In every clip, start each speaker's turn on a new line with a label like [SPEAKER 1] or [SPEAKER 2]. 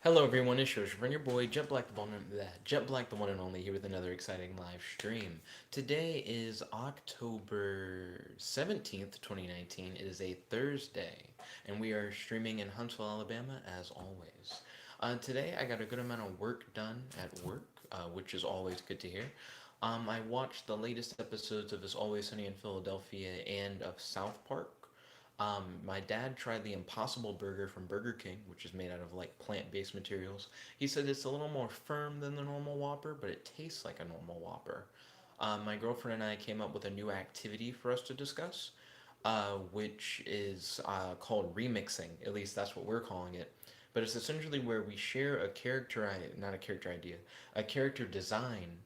[SPEAKER 1] Hello everyone, it's your friend, your boy, Jet Black the one and only, here with another exciting live stream. Today is October 17th, 2019. It is a Thursday, and we are streaming in Huntsville, Alabama, as always. Today I got a good amount of work done at work, which is always good to hear. I watched the latest episodes of It's Always Sunny in Philadelphia and of South Park. My dad tried the Impossible Burger from Burger King, which is made out of like plant-based materials. He said it's a little more firm than the normal Whopper, but it tastes like a normal Whopper. My girlfriend and I came up with a new activity for us to discuss, which is called remixing. At least that's what we're calling it. But it's essentially where we share a not a character idea, a character design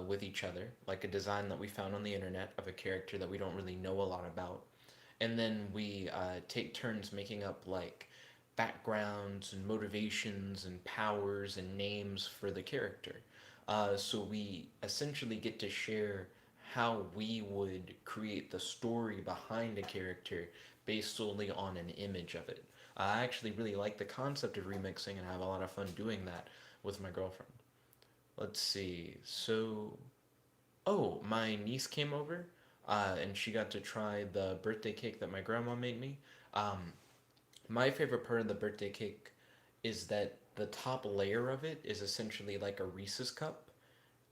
[SPEAKER 1] with each other, like a design that we found on the internet of a character that we don't really know a lot about, and then we take turns making up like backgrounds and motivations and powers and names for the character. So we essentially get to share how we would create the story behind a character based solely on an image of it. I actually really like the concept of remixing and have a lot of fun doing that with my girlfriend. Let's see. My niece came over, and she got to try the birthday cake that my grandma made me. Um, my favorite part of the birthday cake is that the top layer of it is essentially like a Reese's cup,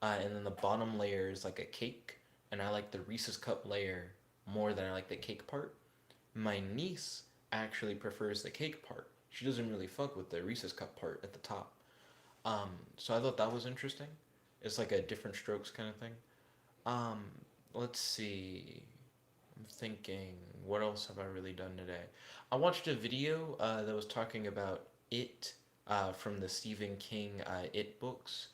[SPEAKER 1] and then the bottom layer is like a cake. And I like the Reese's cup layer more than I like the cake part. My niece actually prefers the cake part. She doesn't really fuck with the Reese's cup part at the top. So I thought that was interesting. It's like a different strokes kind of thing. Um, let's see. I'm thinking, what else have I really done today? I watched a video that was talking about It from the Stephen King It books,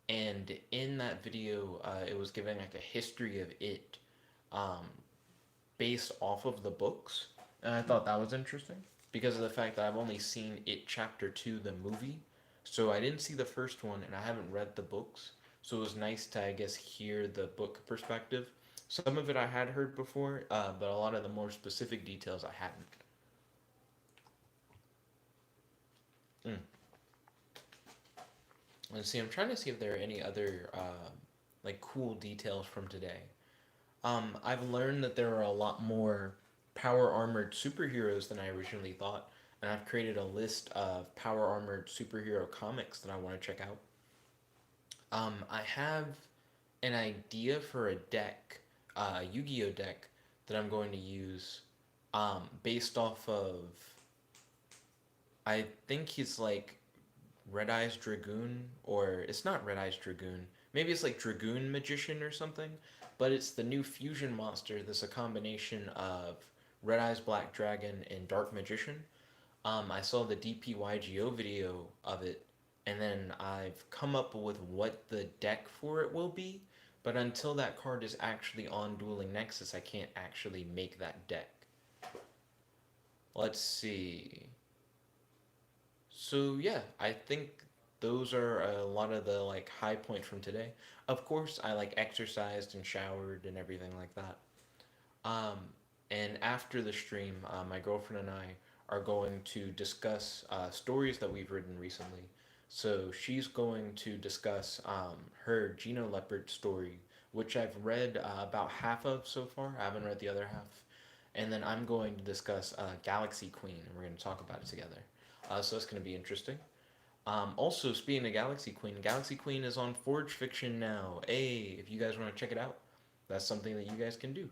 [SPEAKER 1] and in that video, it was giving like a history of It um, based off of the books, and I thought that was interesting because of the fact that I've only seen It Chapter 2, the movie, so I didn't see the first one, and I haven't read the books, so it was nice to, I guess, hear the book perspective. Some of it I had heard before, but a lot of the more specific details I hadn't. Mm. Let's see. I'm trying to see if there are any other like cool details from today. I've learned that there are a lot more power armored superheroes than I originally thought, and I've created a list of power armored superhero comics that I want to check out. I have an idea for a deck, a Yu-Gi-Oh deck that I'm going to use, based off of. I think he's like Red Eyes Dragoon, or it's not Red Eyes Dragoon. Maybe it's like Dragoon Magician or something, but it's the new fusion monster that's a combination of Red Eyes Black Dragon and Dark Magician. I saw the DPYGO video of it, and then I've come up with what the deck for it will be, but until that card is actually on Dueling Nexus, I can't actually make that deck. Let's see. So yeah, I think those are a lot of the like high points from today. Of course, I like exercised and showered and everything like that. Um, and after the stream, my girlfriend and I are going to discuss stories that we've written recently. So she's going to discuss her Geno Leopard story, which I've read about half of so far. I haven't read the other half. And then I'm going to discuss Galaxy Queen, and we're going to talk about it together. So that's going to be interesting. Also, speaking of Galaxy Queen is on Forge Fiction now. Hey, if you guys want to check it out, that's something that you guys can do.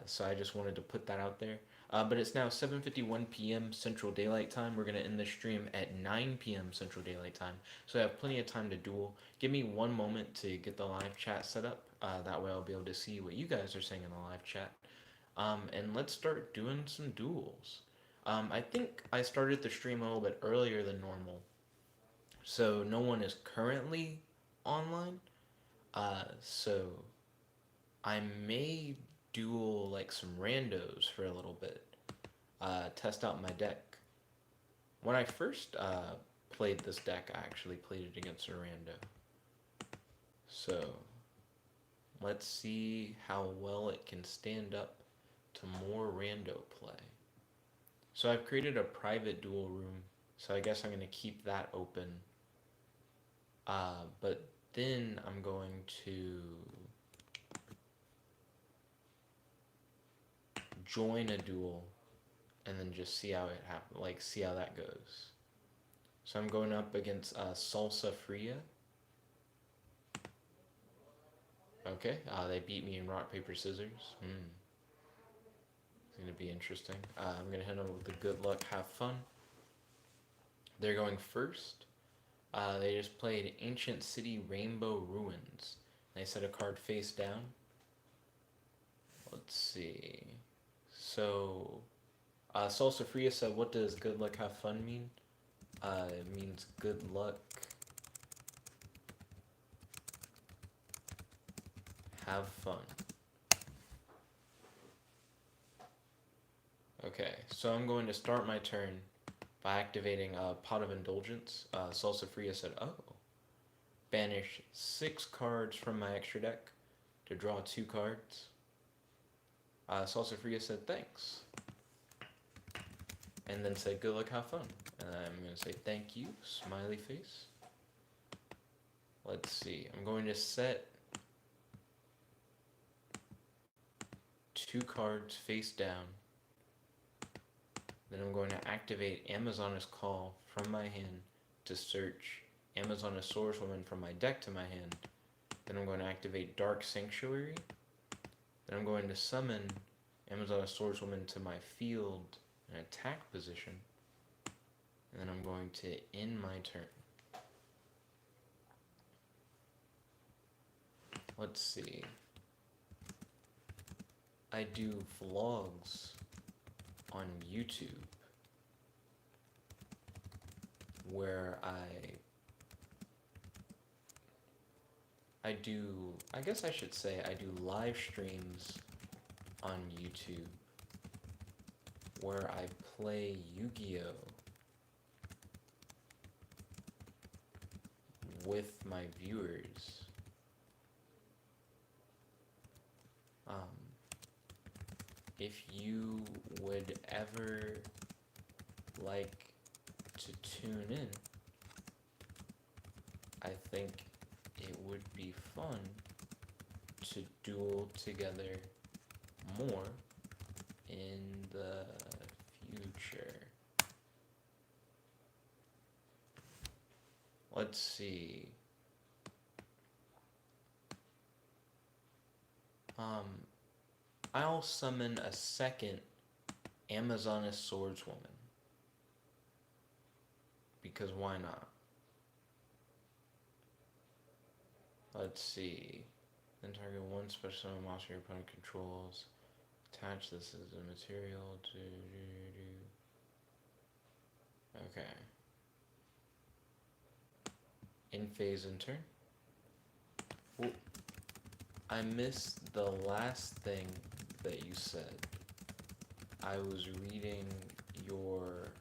[SPEAKER 1] So I just wanted to put that out there. But it's now 7:51 p.m. Central Daylight Time. We're gonna end the stream at 9 p.m. Central Daylight Time, so I have plenty of time to duel. Give me one moment to get the live chat set up. That way I'll be able to see what you guys are saying in the live chat. And let's start doing some duels. I think I started the stream a little bit earlier than normal, so no one is currently online. So I may duel like some randos for a little bit, test out my deck. When I first played this deck, I actually played it against a rando. So let's see how well it can stand up to more rando play. So I've created a private duel room So I guess I'm going to keep that open. But then I'm going to join a duel and then just see how it happens, like see how that goes. So I'm going up against Salsa Fria. Okay, they beat me in rock, paper, scissors. It's going to be interesting. I'm going to hit them with the good luck, have fun. They're going first. They just played Ancient City Rainbow Ruins. They set a card face down. Let's see. So, Salsa Fria said, what does good luck, have fun mean? It means good luck, have fun. Okay, so I'm going to start my turn by activating Pot of Indulgence. Salsa Fria said, oh. Banish 6 cards from my extra deck to draw 2 cards. Salsa Fria said, thanks. And then said, good luck, have fun. And I'm going to say, thank you, smiley face. Let's see, I'm going to set 2 cards face down. Then I'm going to activate Amazoness Call from my hand to search Amazoness Swordswoman from my deck to my hand. Then I'm going to activate Dark Sanctuary. Then I'm going to summon Amazoness Swordswoman to my field in attack position. And then I'm going to end my turn. Let's see. I do vlogs on YouTube where I guess I should say I do live streams on YouTube where I play Yu-Gi-Oh! With my viewers. If you would ever like to tune in, I think it would be fun to duel together more in the future. Let's see. I'll summon a second Amazoness Swordswoman. Because why not? Let's see. Then target one special monster your opponent controls. Attach this as a material to... Okay. In phase and turn. Ooh. I missed the last thing that you said. I was reading your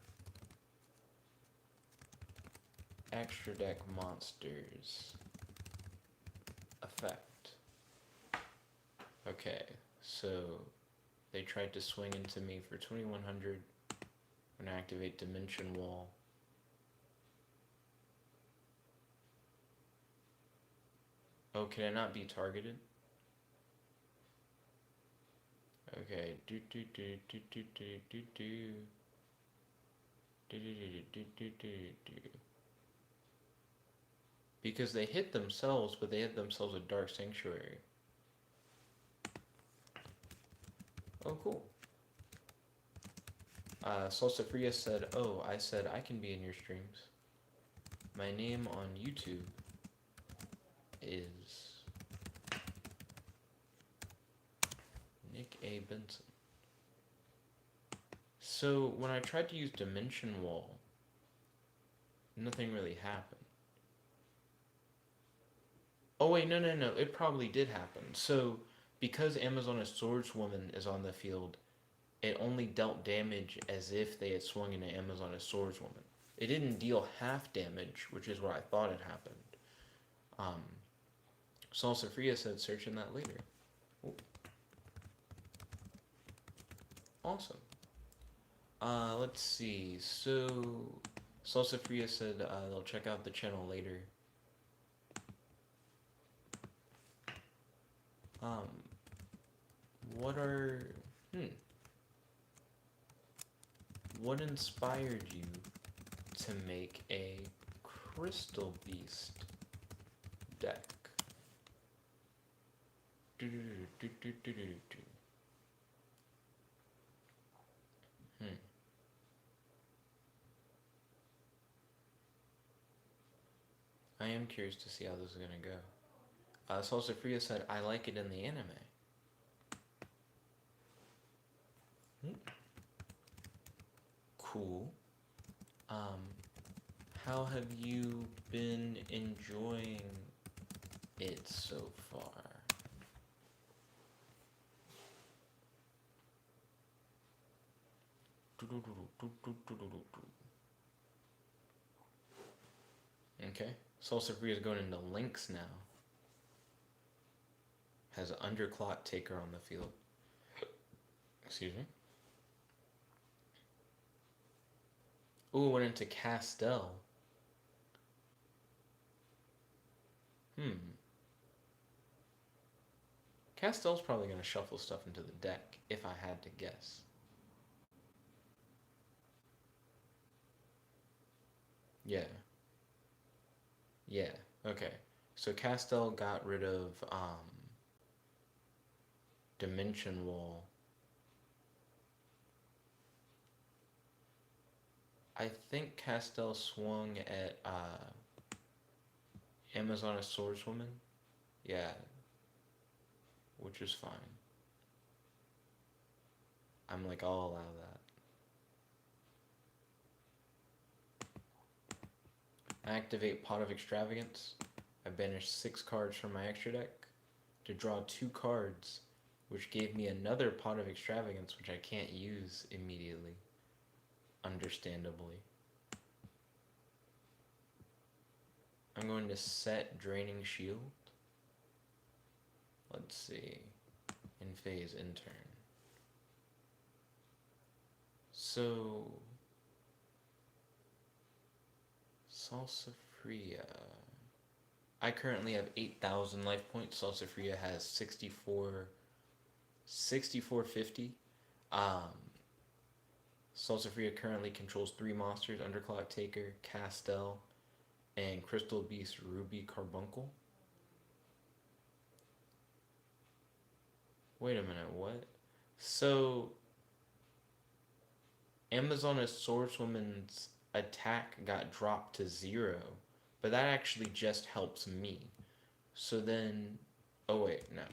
[SPEAKER 1] extra deck monsters effect. Okay, so they tried to swing into me for 2100. I'm gonna activate Dimension Wall. Oh, can it not be targeted? Okay, because they hit themselves, but they hit themselves with Dark Sanctuary. Oh, cool. Salsa Fria said, oh, I said I can be in your streams. My name on YouTube is Nickabenson. So when I tried to use Dimension Wall, nothing really happened. Oh wait, no, it probably did happen. So because Amazoness Swordswoman is on the field, it only dealt damage as if they had swung into Amazoness Swordswoman. It didn't deal half damage, which is what I thought had happened. Salsa Fria said searching that later. Ooh. Awesome. Let's see. So Salsafria said they'll check out the channel later. Um, what are... What inspired you to make a Crystal Beast deck? I am curious to see how this is gonna go. Salsafria said, I like it in the anime. Cool. How have you been enjoying it so far? Okay. Salsafria is going into links now. Has an underclock taker on the field. Excuse me. Ooh, went into Castell. Castell's probably going to shuffle stuff into the deck, if I had to guess. Yeah. Yeah, okay. So Castell got rid of Dimension Wall. I think Castell swung at Amazon Swordswoman. Yeah, which is fine. I'm like, I'll allow that. I activate Pot of Extravagance. I banish 6 cards from my extra deck to draw 2 cards, which gave me another Pot of Extravagance, which I can't use immediately. Understandably. I'm going to set Draining Shield. Let's see. In phase, in turn. So... Salsafria. I currently have 8,000 life points. Salsafria has 6450. Salsafria currently controls 3 monsters: Underclock Taker, Castell, and Crystal Beast Ruby Carbuncle. Wait a minute, what? So, Amazoness Swordswoman's attack got dropped to 0, but that actually just helps me. So then, oh wait, no.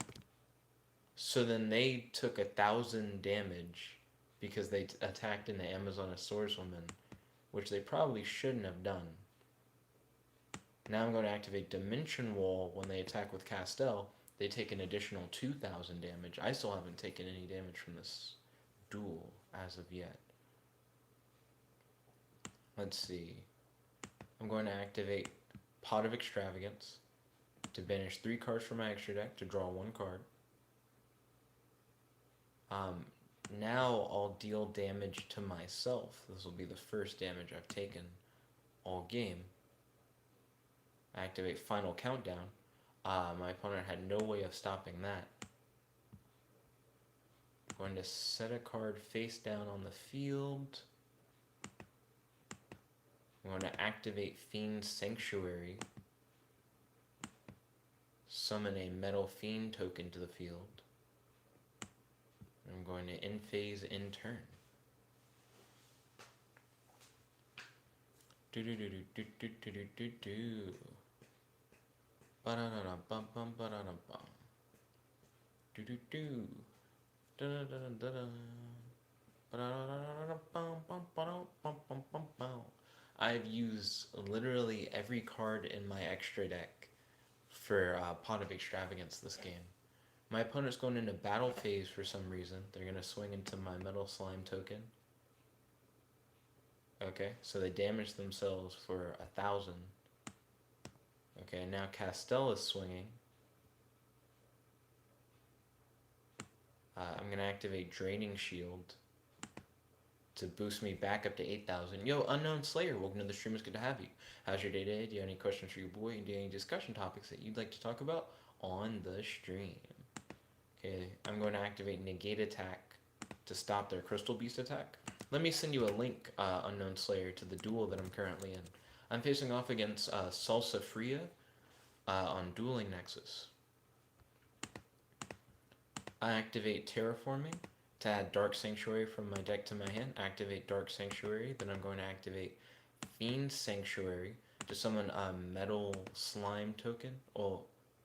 [SPEAKER 1] So then they took 1,000 damage because they attacked into Amazoness Swordswoman, which they probably shouldn't have done. Now I'm going to activate Dimension Wall. When they attack with Castell, they take an additional 2,000 damage. I still haven't taken any damage from this duel as of yet. Let's see. I'm going to activate Pot of Extravagance to banish 3 cards from my extra deck to draw 1 card. Now I'll deal damage to myself. This will be the first damage I've taken all game. Activate Final Countdown. My opponent had no way of stopping that. I'm going to set a card face down on the field. I'm going to activate Fiend Sanctuary. Summon a Metal Fiend token to the field. I'm going to end phase, in turn. Do do do do do do do do do. Ba da da da bum bum ba da da bum. Do do do. Da da da da da. Ba da da da da bum bum ba da bum bum bum bum. I've used literally every card in my extra deck for Pot of Extravagance this game. My opponent's going into battle phase for some reason. They're going to swing into my Metal Slime token. Okay, so they damage themselves for 1,000. Okay, now Castell is swinging. I'm going to activate Draining Shield. to boost me back up to 8,000. Yo, Unknown Slayer, welcome to the stream. It's good to have you. How's your day today? Do you have any questions for your boy? And do you have any discussion topics that you'd like to talk about on the stream? Okay, I'm going to activate Negate Attack to stop their Crystal Beast attack. Let me send you a link, Unknown Slayer, to the duel that I'm currently in. I'm facing off against Salsa Fria on Dueling Nexus. I activate Terraforming to add Dark Sanctuary from my deck to my hand. Activate Dark Sanctuary, then I'm going to activate Fiend Sanctuary to summon a Metal Slime token, or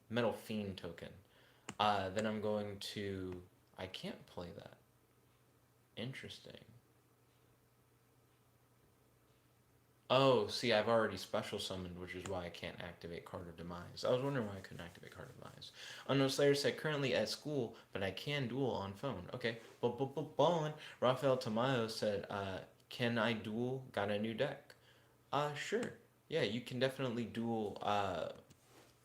[SPEAKER 1] Metal Fiend token. Then I'm going to... I can't play that. Interesting. Oh, see, I've already special summoned, which is why I can't activate Card of Demise. I was wondering why I couldn't activate Card of Demise. Unknown Slayer said currently at school, but I can duel on phone. Okay, ballin'. Rafael Tamayo said, can I duel? Got a new deck. Sure. Yeah, you can definitely duel.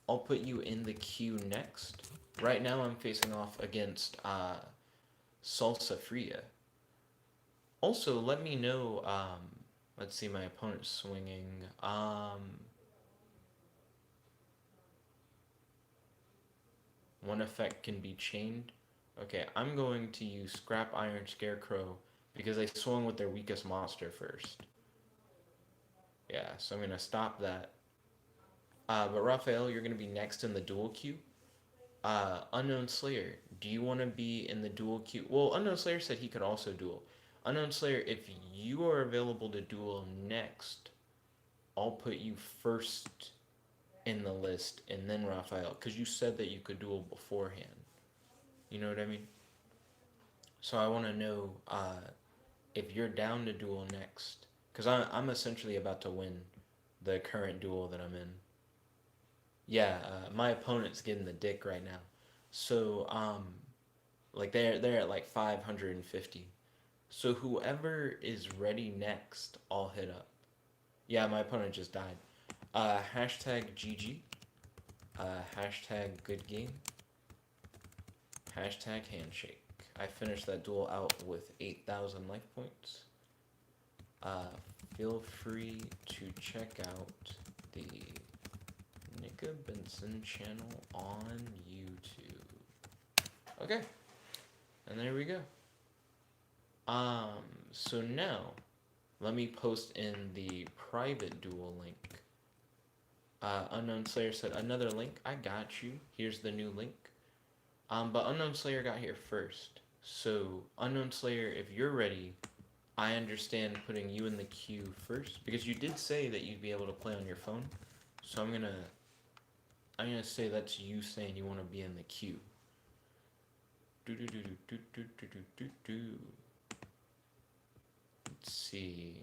[SPEAKER 1] I'll put you in the queue next. Right now I'm facing off against Salsa Fria. Also, let me know, let's see, my opponent's swinging. One effect can be chained. Okay, I'm going to use Scrap Iron Scarecrow because they swung with their weakest monster first. Yeah, so I'm going to stop that. But Raphael, you're going to be next in the duel queue. Unknown Slayer, do you want to be in the duel queue? Well, Unknown Slayer said he could also duel. Unknown Slayer, if you are available to duel next, I'll put you first in the list and then Raphael, because you said that you could duel beforehand. You know what I mean? So I want to know if you're down to duel next, because I'm essentially about to win the current duel that I'm in. Yeah, my opponent's getting the dick right now. So like they're at like 550. So whoever is ready next, I'll hit up. Yeah, my opponent just died. Hashtag GG. Hashtag good game. Hashtag handshake. I finished that duel out with 8,000 life points. Feel free to check out the Nickabenson channel on YouTube. Okay, and there we go. So now, let me post in the private duel link. Unknown Slayer said, another link? I got you. Here's the new link. But Unknown Slayer got here first. So, Unknown Slayer, if you're ready, I understand putting you in the queue first. Because you did say that you'd be able to play on your phone. So I'm gonna say that's you saying you want to be in the queue. Let's see.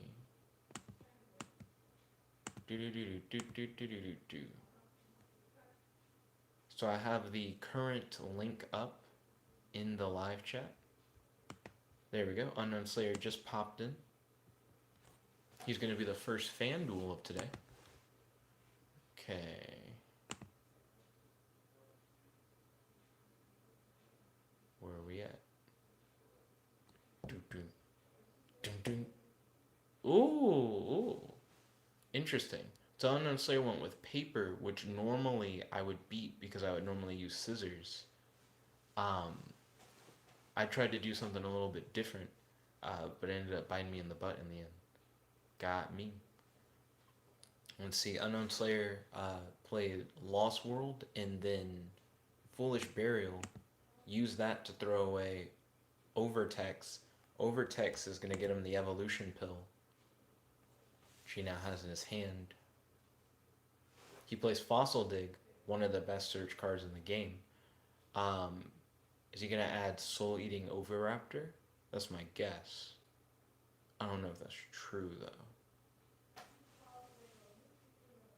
[SPEAKER 1] So I have the current link up in the live chat. There we go. Unknown Slayer just popped in. He's going to be the first fan duel of today. Okay. Where are we at? Ooh. Interesting. So Unknown Slayer went with paper, which normally I would beat because I would normally use scissors. I tried to do something a little bit different, but it ended up biting me in the butt in the end. Got me. Let's see, Unknown Slayer played Lost World and then Foolish Burial. Use that to throw away Overtex. Overtex is going to get him the evolution pill she now has in his hand. He plays Fossil Dig, one of the best search cards in the game. Is he going to add Soul Eating Oviraptor? That's my guess. I don't know if that's true, though.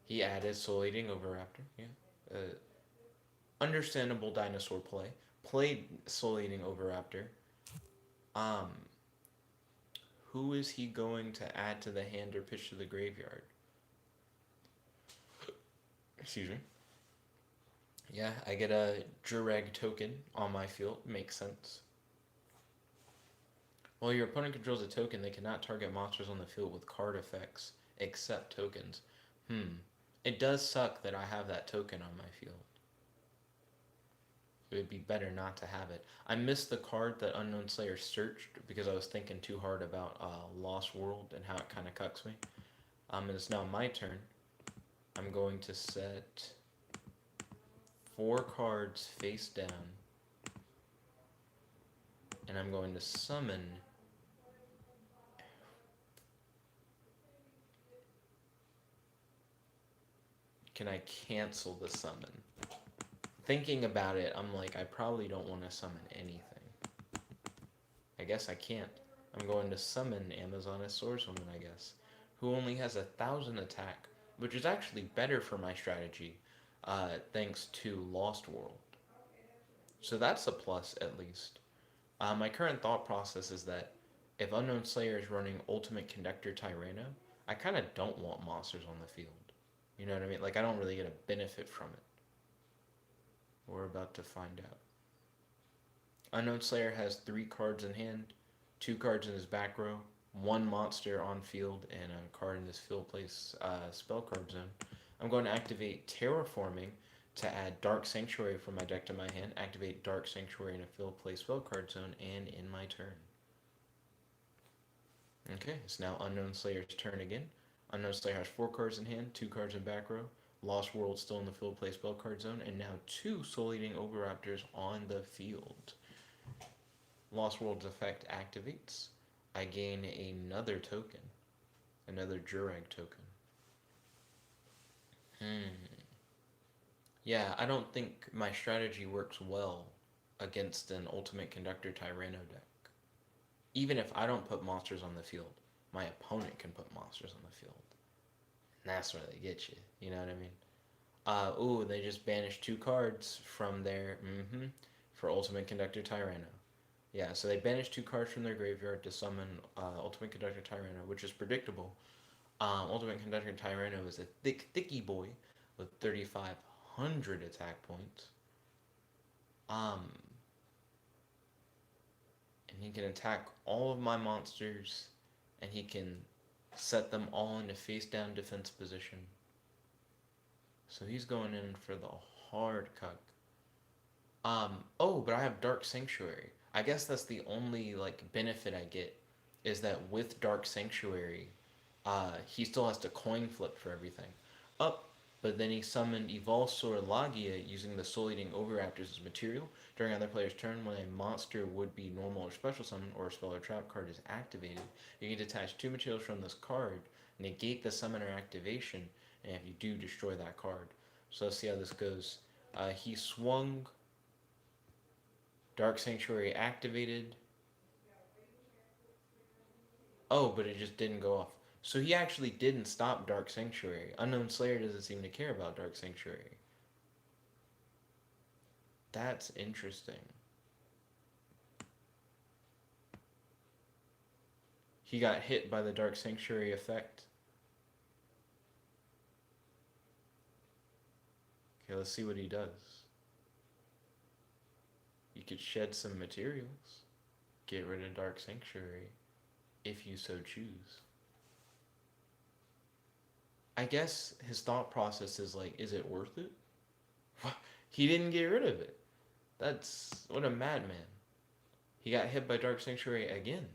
[SPEAKER 1] He added Soul Eating Oviraptor, yeah. Understandable dinosaur play. Played Soul Eating Oviraptor. Who is he going to add to the hand or pitch to the graveyard? Excuse me. Yeah, I get a Jureg token on my field. Makes sense. While your opponent controls a token, they cannot target monsters on the field with card effects except tokens. It does suck that I have that token on my field. It would be better not to have it. I missed the card that Unknown Slayer searched because I was thinking too hard about Lost World and how it kind of cucks me. And it's now my turn. I'm going to set 4 cards face down. And I'm going to summon... Can I cancel the summon? Thinking about it, I'm like, I probably don't want to summon anything. I guess I can't. I'm going to summon Amazoness Swordswoman, I guess, who only has 1,000 attack, which is actually better for my strategy, thanks to Lost World. So that's a plus, at least. My current thought process is that if Unknown Slayer is running Ultimate Conductor Tyranno, I kind of don't want monsters on the field. You know what I mean? Like, I don't really get a benefit from it. We're about to find out. Unknown Slayer has 3 cards in hand, 2 cards in his back row, 1 monster on field, and a card in his field place spell card zone. I'm going to activate Terraforming to add Dark Sanctuary from my deck to my hand, activate Dark Sanctuary in a field place spell card zone, and in my turn. Okay, it's now Unknown Slayer's turn again. Unknown Slayer has 4 cards in hand, 2 cards in back row, Lost World still in the field play spell card zone, and now 2 Soul Eating Oviraptors on the field. Lost World's effect activates. I gain another token. Another Jurag token. Yeah, I don't think my strategy works well against an Ultimate Conductor Tyranno deck. Even if I don't put monsters on the field, my opponent can put monsters on the field. And that's where they get you. You know what I mean? Ooh, they just banished 2 cards from their, for Ultimate Conductor Tyranno. Yeah, so they banished 2 cards from their graveyard to summon Ultimate Conductor Tyranno, which is predictable. Ultimate Conductor Tyranno is a thicky boy with 3,500 attack points. And he can attack all of my monsters, and he can set them all into face-down defense position. So he's going in for the hard cuck. Oh, but I have Dark Sanctuary. I guess that's the only, like, benefit I get, is that with Dark Sanctuary, he still has to coin flip for everything. But then he summoned Evolsaur Lagia using the Soul Eating Oviraptors as material. During other player's turn, when a monster would be normal or special summon or a spell or trap card is activated, you can detach 2 materials from this card, negate the summoner activation, and if you do, destroy that card. So let's see how this goes. He swung, Dark Sanctuary activated. Oh, but it just didn't go off. So he actually didn't stop Dark Sanctuary. Unknown Slayer doesn't seem to care about Dark Sanctuary. That's interesting. He got hit by the Dark Sanctuary effect. Okay, let's see what he does. You could shed some materials. Get rid of Dark Sanctuary, if you so choose. I guess his thought process is like, is it worth it? He didn't get rid of it. That's, what a madman. He got hit by Dark Sanctuary again.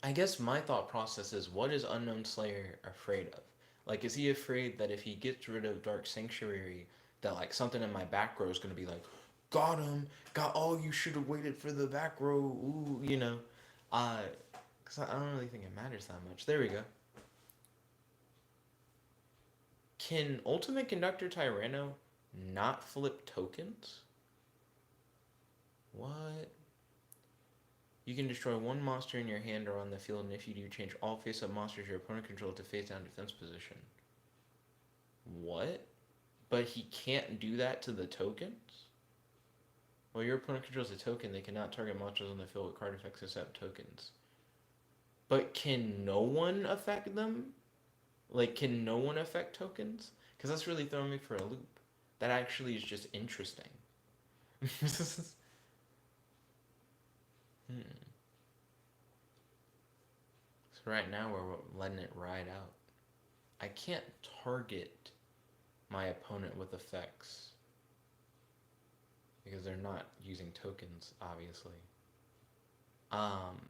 [SPEAKER 1] I guess my thought process is, what is Unknown Slayer afraid of? Like, is he afraid that if he gets rid of Dark Sanctuary, that, like, something in my back row is going to be like, got him, you should have waited for the back row, ooh, you know. Because I don't really think it matters that much. There we go. Can Ultimate Conductor Tyranno not flip tokens? What? You can destroy 1 monster in your hand or on the field, and if you do, change all face-up monsters your opponent controls to face-down defense position. What? But he can't do that to the tokens? While your opponent controls a token, they cannot target monsters on the field with card effects except tokens. But can no one affect them? Like, can no one affect tokens? Because that's really throwing me for a loop. That actually is just interesting. Hmm. So right now we're letting it ride out. I can't target my opponent with effects because they're not using tokens, obviously. Um,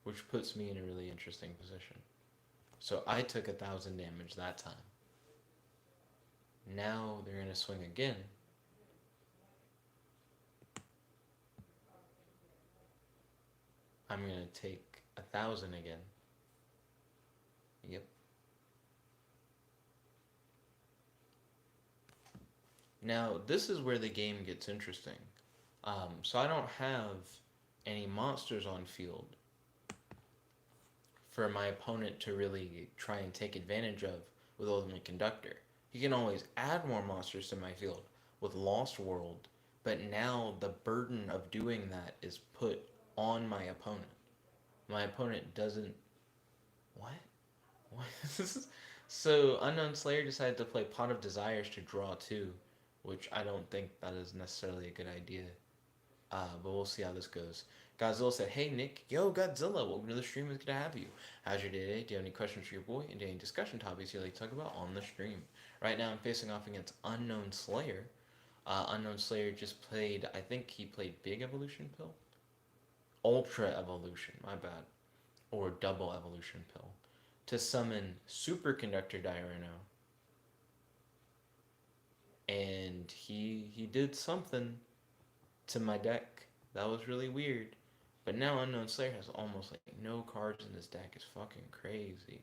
[SPEAKER 1] which puts me in a really interesting position. So I took 1,000 damage that time. Now they're gonna swing again. I'm gonna take 1,000 again. Yep. Now this is where the game gets interesting. So I don't have any monsters on field for my opponent to really try and take advantage of with Ultimate Conductor. He can always add more monsters to my field with Lost World, but now the burden of doing that is put on my opponent. My opponent doesn't. What? What? So Unknown Slayer decided to play Pot of Desires to draw two, which I don't think that is necessarily a good idea. But we'll see how this goes. Godzilla said, "Hey Nick, yo Godzilla, welcome to the stream. It's good to have you. How's your day today? Do you have any questions for your boy? And any discussion topics you'd like to talk about on the stream?" Right now, I'm facing off against Unknown Slayer. Unknown Slayer just played. I think he played Big Evolution Pill, Ultra Evolution. My bad, or Double Evolution Pill, to summon Superconductor Diurno. And he did something to my deck that was really weird. But now Unknown Slayer has almost like no cards in this deck. It's fucking crazy.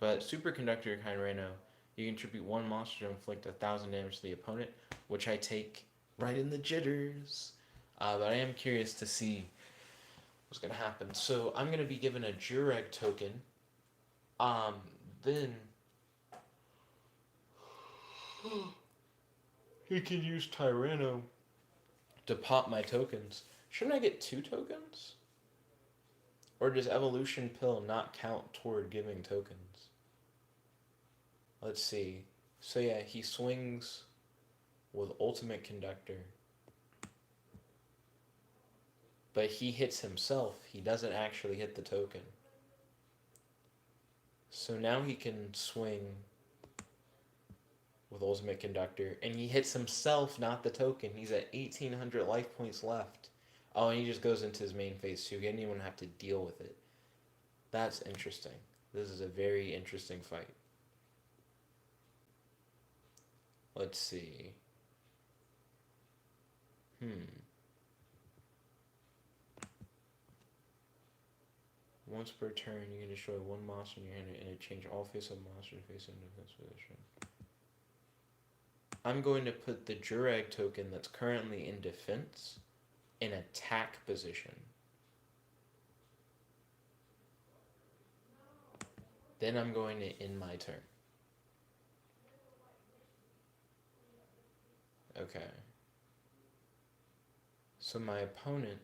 [SPEAKER 1] But Superconductor Kyrano, you contribute one monster to inflict 1,000 damage to the opponent, which I take right in the jitters. But I am curious to see what's gonna happen. So I'm gonna be given a Jureg token. Um, then he can use Tyranno to pop my tokens. Shouldn't I get 2 tokens? Or does Evolution Pill not count toward giving tokens? Let's see. So yeah, he swings with Ultimate Conductor. But he hits himself. He doesn't actually hit the token. So now he can swing with Ultimate Conductor. And he hits himself, not the token. He's at 1,800 life points left. Oh, and he just goes into his main phase too. He didn't even have to deal with it. That's interesting. This is a very interesting fight. Let's see. Once per turn, you can destroy one monster in your hand and change all face-up monsters face-up defense position. I'm going to put the Jurag token that's currently in defense in attack position. Then I'm going to end my turn. Okay. So my opponent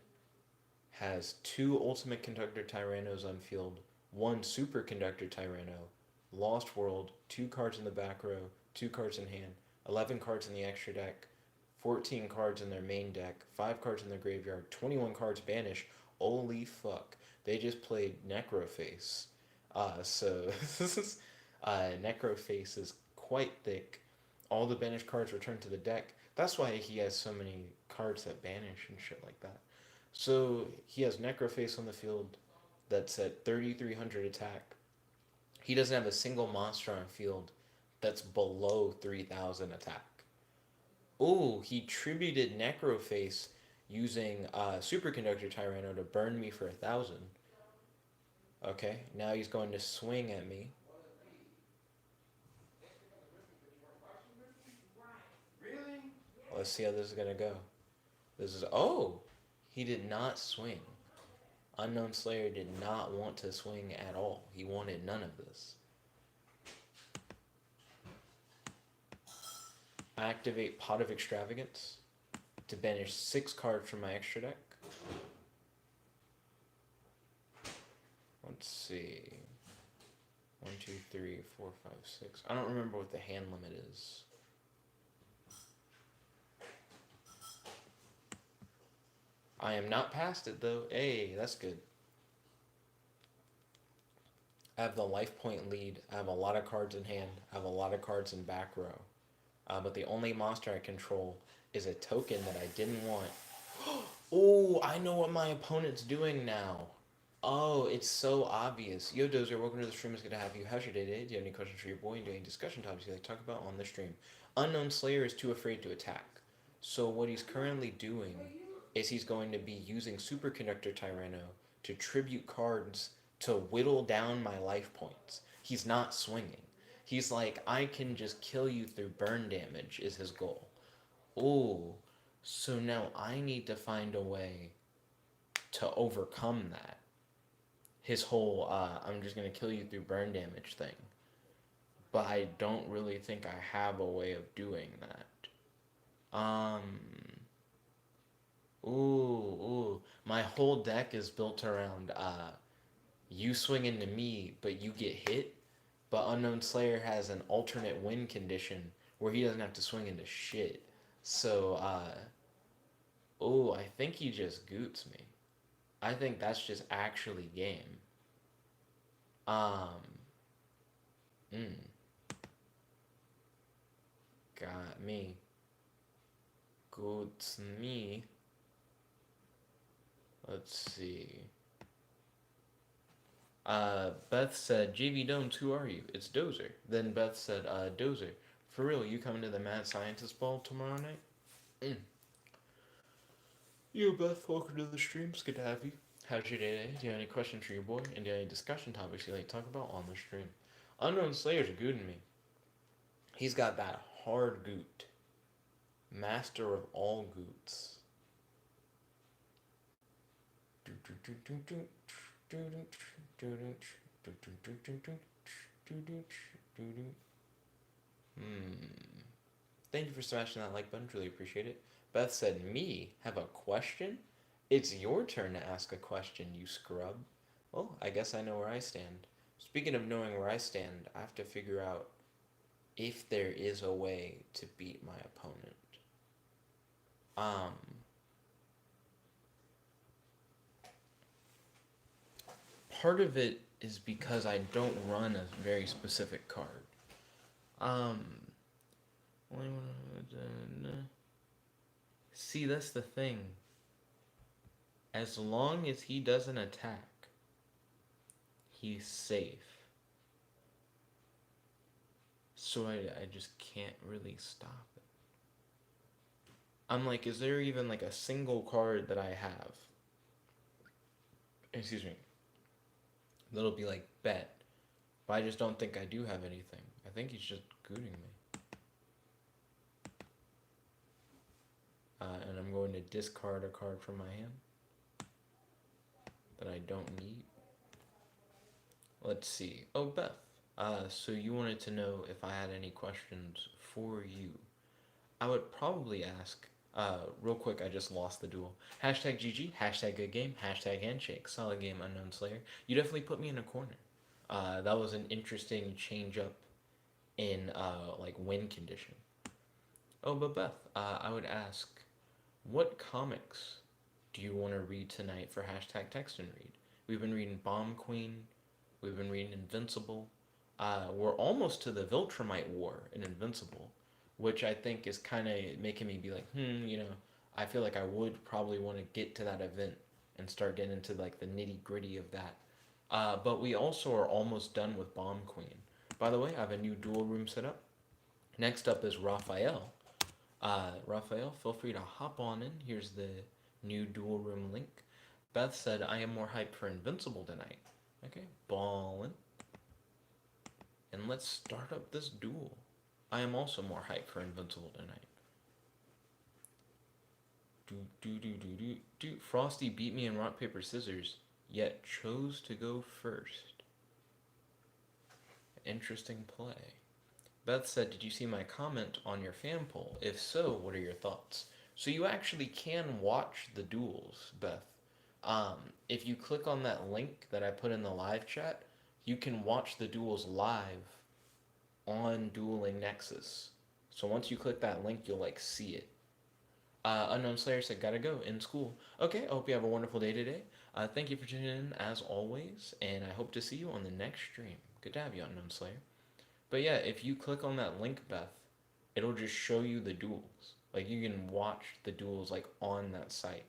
[SPEAKER 1] has 2 Ultimate Conductor Tyrannos on field, 1 Superconductor Tyranno, Lost World, 2 cards in the back row, 2 cards in hand, 11 cards in the extra deck, 14 cards in their main deck, 5 cards in their graveyard, 21 cards banished. Holy fuck. They just played Necroface. So this is Necroface is quite thick. All the banished cards return to the deck. That's why he has so many cards that banish and shit like that. So he has Necroface on the field that's at 3,300 attack. He doesn't have a single monster on field that's below 3,000 attack. Oh, he tributed Necroface using Superconductor Tyranno to burn me for 1,000. Okay, now he's going to swing at me.
[SPEAKER 2] Really?
[SPEAKER 1] Let's see how this is going to go. This is... Oh! He did not swing. Unknown Slayer did not want to swing at all. He wanted none of this. I activate Pot of Extravagance to banish 6 cards from my extra deck. Let's see. 1, 2, 3, 4, 5, 6. I don't remember what the hand limit is. I am not past it though. Hey, that's good. I have the life point lead. I have a lot of cards in hand. I have a lot of cards in back row. But the only monster I control is a token that I didn't want. Oh, I know what my opponent's doing now. Oh, it's so obvious. Yo, Dozer, welcome to the stream. It's good to have you. How's your day today? Do you have any questions for your boy? And do you have any discussion topics you like to talk about on the stream? Unknown Slayer is too afraid to attack. So what he's currently doing is he's going to be using Superconductor Tyranno to tribute cards to whittle down my life points. He's not swinging. He's like, I can just kill you through burn damage is his goal. Ooh, so now I need to find a way to overcome that. His whole, I'm just gonna kill you through burn damage thing. But I don't really think I have a way of doing that. Ooh. My whole deck is built around, you swing into me, but you get hit. But Unknown Slayer has an alternate win condition where he doesn't have to swing into shit. So, I think he just goots me. I think that's just actually game. Um, mm, got me. Goots me. Let's see. Beth said, JV Domes, who are you? It's Dozer. Then Beth said, Dozer, for real, you coming to the Mad Scientist Ball tomorrow night? Mm. Yo, Beth, welcome to the stream. It's good to have you. How's your day today? Do you have any questions for your boy? And do you have any discussion topics you like to talk about on the stream? Unknown Slayer's gooting me. He's got that hard goot. Master of all goots. Thank you for smashing that like button. Really appreciate it. Beth said, me have a question? It's your turn to ask a question, you scrub. Well, I guess I know where I stand. Speaking of knowing where I stand, I have to figure out if there is a way to beat my opponent. Um, Part of it is because I don't run a very specific card. Um, See, that's the thing. As long as he doesn't attack, he's safe. So I just can't really stop it. I'm like, is there even like a single card that I have? Excuse me. That'll be like bet. But I just don't think I do have anything. I think he's just gooting me. And I'm going to discard a card from my hand that I don't need. Let's see. Oh, Beth. So you wanted to know if I had any questions for you. I would probably ask, real quick, I just lost the duel. Hashtag GG, hashtag good game, hashtag handshake. Solid game, Unknown Slayer. You definitely put me in a corner. That was an interesting change up in, like, win condition. Oh, but Beth, I would ask, what comics do you want to read tonight for hashtag text and read? We've been reading Bomb Queen. We've been reading Invincible. We're almost to the Viltrumite War in Invincible, which I think is kind of making me be like, I feel like I would probably want to get to that event and start getting into like the nitty gritty of that. But we also are almost done with Bomb Queen. By the way, I have a new duel room set up. Next up is Raphael. Raphael, feel free to hop on in. Here's the new duel room link. Beth said, I am more hyped for Invincible tonight. Okay, ballin'. And let's start up this duel. I am also more hyped for Invincible tonight. Frosty beat me in rock, paper, scissors, yet chose to go first. Interesting play. Beth said, did you see my comment on your fan poll? If so, what are your thoughts? So you actually can watch the duels, Beth. If you click on that link that I put in the live chat, you can watch the duels live on Dueling Nexus. So once you click that link, you'll like see it. Unknown Slayer said, gotta go in school. Okay, I hope you have a wonderful day today. Thank you for tuning in as always, and I hope to see you on the next stream. Good to have you, Unknown Slayer. But yeah, if you click on that link, Beth, it'll just show you the duels. Like you can watch the duels like on that site.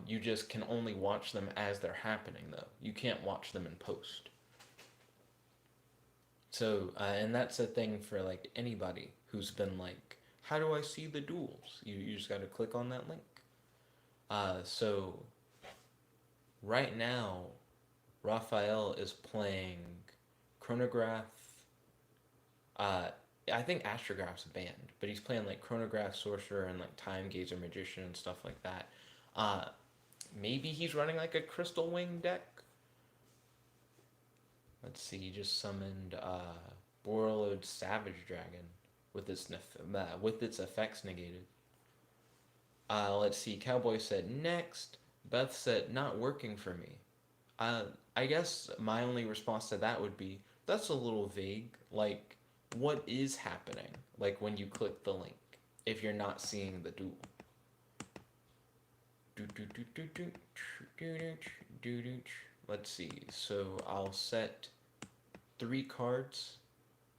[SPEAKER 1] You just can only watch them as they're happening though. You can't watch them in post. So, and that's a thing for like anybody who's been like, how do I see the duels? You just got to click on that link. So right now, Raphael is playing Chronograph. Uh, I think Astrograph's banned, but he's playing like Chronograph, Sorcerer, and like Time Gazer, Magician, and stuff like that. Uh, Maybe he's running like a Crystal Wing deck. Let's see, he just summoned Borreload Savage Dragon with its effects negated. Let's see, Cowboy said next. Beth said not working for me. Uh, I guess my only response to that would be that's a little vague. Like, what is happening? Like when you click the link, if you're not seeing the duel. Let's see. So I'll set 3 cards,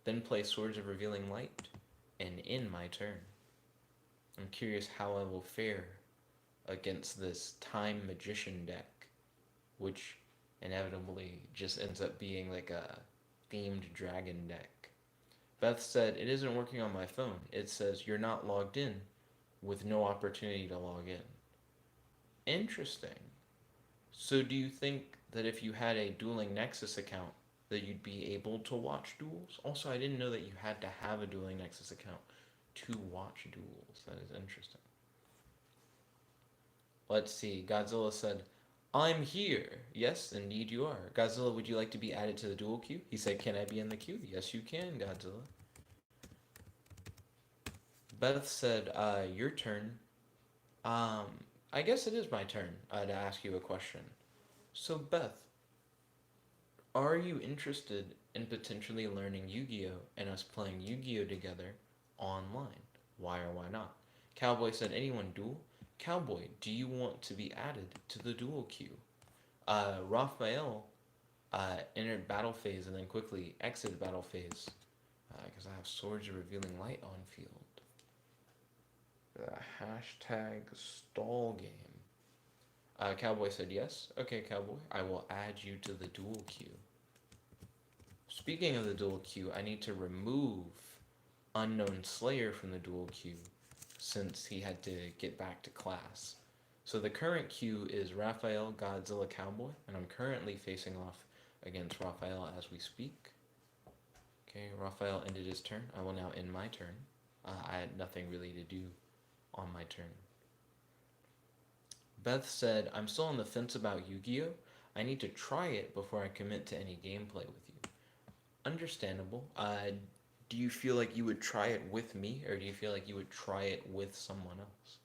[SPEAKER 1] then play Swords of Revealing Light, and end my turn. I'm curious how I will fare against this Time Magician deck, which inevitably just ends up being like a themed dragon deck. Beth said, it isn't working on my phone. It says you're not logged in with no opportunity to log in. Interesting. So do you think that if you had a Dueling Nexus account that you'd be able to watch duels? Also, I didn't know that you had to have a Dueling Nexus account to watch duels. That is interesting. Let's see. Godzilla said, I'm here. Yes, indeed you are. Godzilla, would you like to be added to the duel queue? He said, can I be in the queue? Yes, you can, Godzilla. Beth said, your turn. Um, I guess it is my turn to ask you a question. So, Beth, are you interested in potentially learning Yu-Gi-Oh and us playing Yu-Gi-Oh together online? Why or why not? Cowboy said, anyone duel? Cowboy, do you want to be added to the duel queue? Raphael entered battle phase and then quickly exited battle phase because I have Swords of Revealing Light on field. The hashtag stall game. Cowboy said yes. Okay, Cowboy, I will add you to the duel queue. Speaking of the duel queue, I need to remove Unknown Slayer from the duel queue since he had to get back to class. So the current queue is Raphael, Godzilla, Cowboy, and I'm currently facing off against Raphael as we speak. Okay, Raphael ended his turn. I will now end my turn. I had nothing really to do on my turn. Beth said, I'm still on the fence about Yu-Gi-Oh! I need to try it before I commit to any gameplay with you. Understandable. Do you feel like you would try it with me, or do you feel like you would try it with someone else?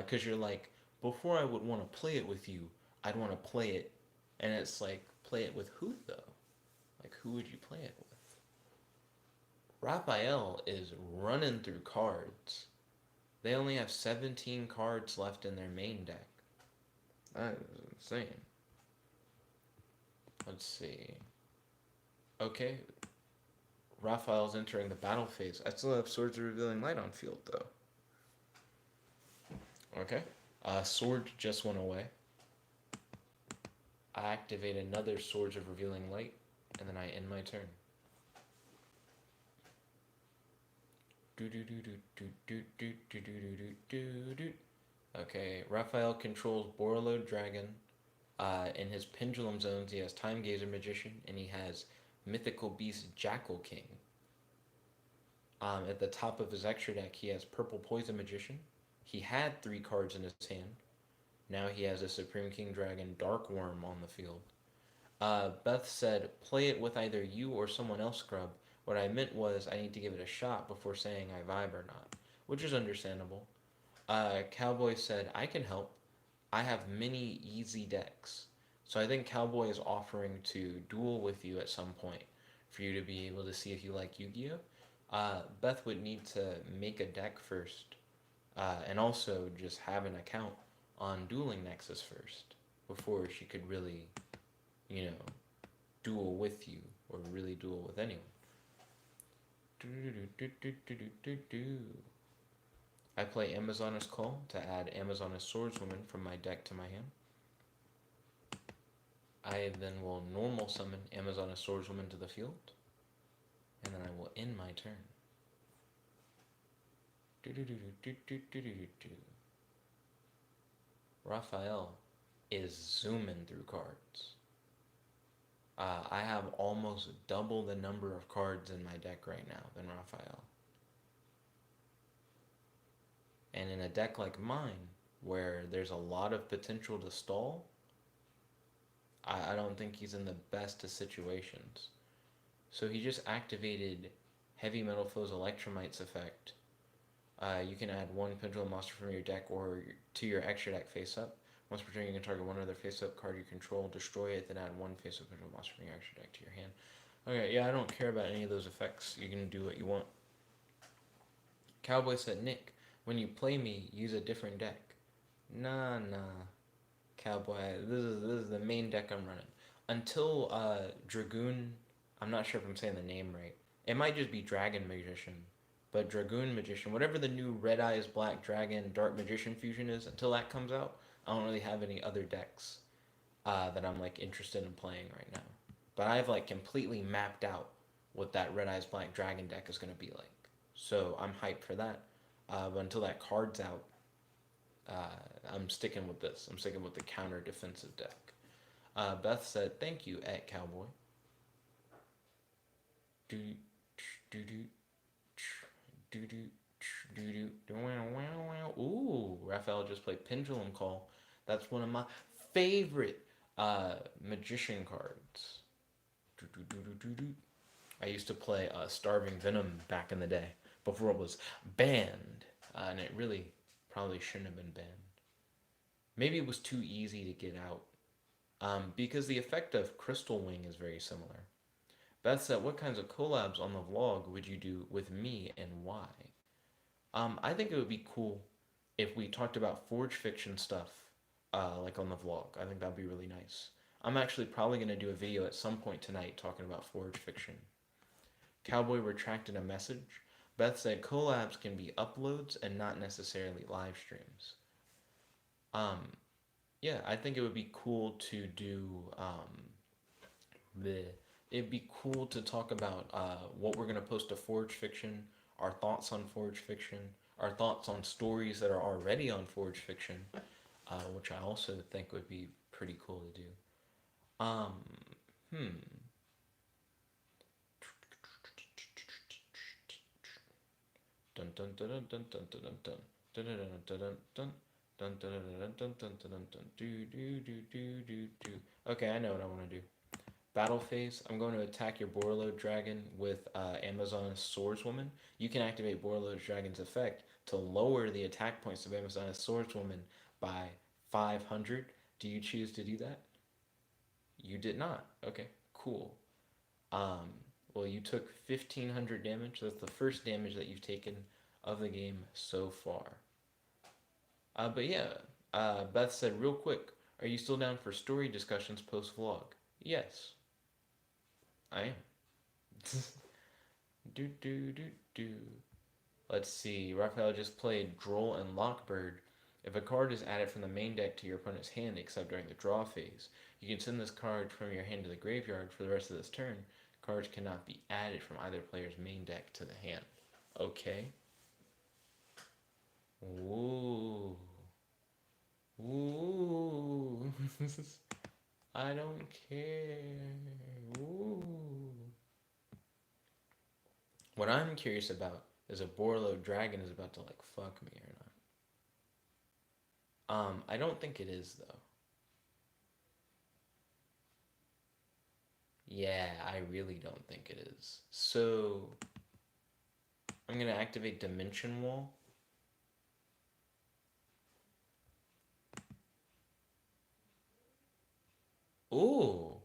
[SPEAKER 1] Because you're like, before I would want to play it with you, I'd want to play it, and it's like, play it with who though? Like, who would you play it with? Raphael is running through cards. They only have 17 cards left in their main deck. That is insane. Let's see. Okay. Raphael's entering the battle phase. I still have Swords of Revealing Light on field, though. Okay. Sword just went away. I activate another Swords of Revealing Light, and then I end my turn. Okay, Raphael controls Borreload Dragon. In his Pendulum Zones, he has Time Gazer Magician, and he has Mythical Beast Jackal King. At the top of his extra deck, he has Purple Poison Magician. He had 3 cards in his hand. Now he has a Supreme King Dragon Dark Worm on the field. Beth said, play it with either you or someone else, Scrub. What I meant was I need to give it a shot before saying I vibe or not, which is understandable. Cowboy said, I can help. I have many easy decks. So I think Cowboy is offering to duel with you at some point for you to be able to see if you like Yu-Gi-Oh! Beth would need to make a deck first and also just have an account on Dueling Nexus first before she could really, you know, duel with you or really duel with anyone. I play Amazoness Call to add Amazoness Swordswoman from my deck to my hand. I then will normal summon Amazoness Swordswoman to the field, and then I will end my turn. Raphael is zooming through cards. I have almost double the number of cards in my deck right now than Raphael. And in a deck like mine, where there's a lot of potential to stall, I don't think he's in the best of situations. So he just activated Heavy Metal Flow's Electromite's effect. You can add one Pendulum monster from your deck or to your extra deck face up. Once per turn, you can target one other face up card you control, destroy it, then add one face up Pendulum monster from your extra deck to your hand. Okay, yeah, I don't care about any of those effects. You can do what you want. Cowboy said, Nick, when you play me, use a different deck. Nah, Cowboy. This is the main deck I'm running. Until Dragoon, I'm not sure if I'm saying the name right. It might just be Dragon Magician, but Dragoon Magician, whatever the new Red Eyes Black Dragon Dark Magician fusion is, until that comes out, I don't really have any other decks that I'm like interested in playing right now. But I've like completely mapped out what that Red Eyes Black Dragon deck is gonna be like. So I'm hyped for that. But until that card's out, I'm sticking with this. I'm sticking with the counter defensive deck. Beth said, "Thank you, at Cowboy." Do do do do do do do. Ooh, Raphael just played Pendulum Call. That's one of my favorite magician cards. I used to play Starving Venom back in the day before it was banned, and it really probably shouldn't have been banned. Maybe it was too easy to get out, because the effect of Crystal Wing is very similar. Beth said, "What kinds of collabs on the vlog would you do with me and why?" I think it would be cool if we talked about Forge Fiction stuff, like on the vlog. I think that'd be really nice. I'm actually probably going to do a video at some point tonight talking about Forge Fiction. Cowboy retracted a message. Beth said collabs can be uploads and not necessarily live streams. Um, yeah, I think it would be cool to do the. It'd be cool to talk about what we're gonna post to Forge Fiction, our thoughts on Forge Fiction, our thoughts on stories that are already on Forge Fiction, which I also think would be pretty cool to do. Um, hmm. Dun dun dun dun dun dun dun dun dun dun dun dun dun. Dun, dun, dun, dun, dun, dun, dun, dun, dun, do, do, do, do, do, do. Okay, I know what I want to do. Battle phase, I'm going to attack your Borreload Dragon with Amazon's Swordswoman. You can activate Borreload Dragon's effect to lower the attack points of Amazon's Swordswoman by 500. Do you choose to do that? You did not. Okay, cool. Um, well, you took 1500 damage. That's the first damage that you've taken of the game so far. But yeah, Beth said, real quick, are you still down for story discussions post vlog? Yes, I am. do do do do. Let's see. Raphael just played Droll and Lockbird. If a card is added from the main deck to your opponent's hand, except during the draw phase, you can send this card from your hand to the graveyard for the rest of this turn. Cards cannot be added from either player's main deck to the hand. Okay. Ooh. Ooh. I don't care. Ooh. What I'm curious about is if Borlo Dragon is about to like fuck me or not. I don't think it is though. Yeah, I really don't think it is. So I'm gonna activate Dimension Wall. Ooh.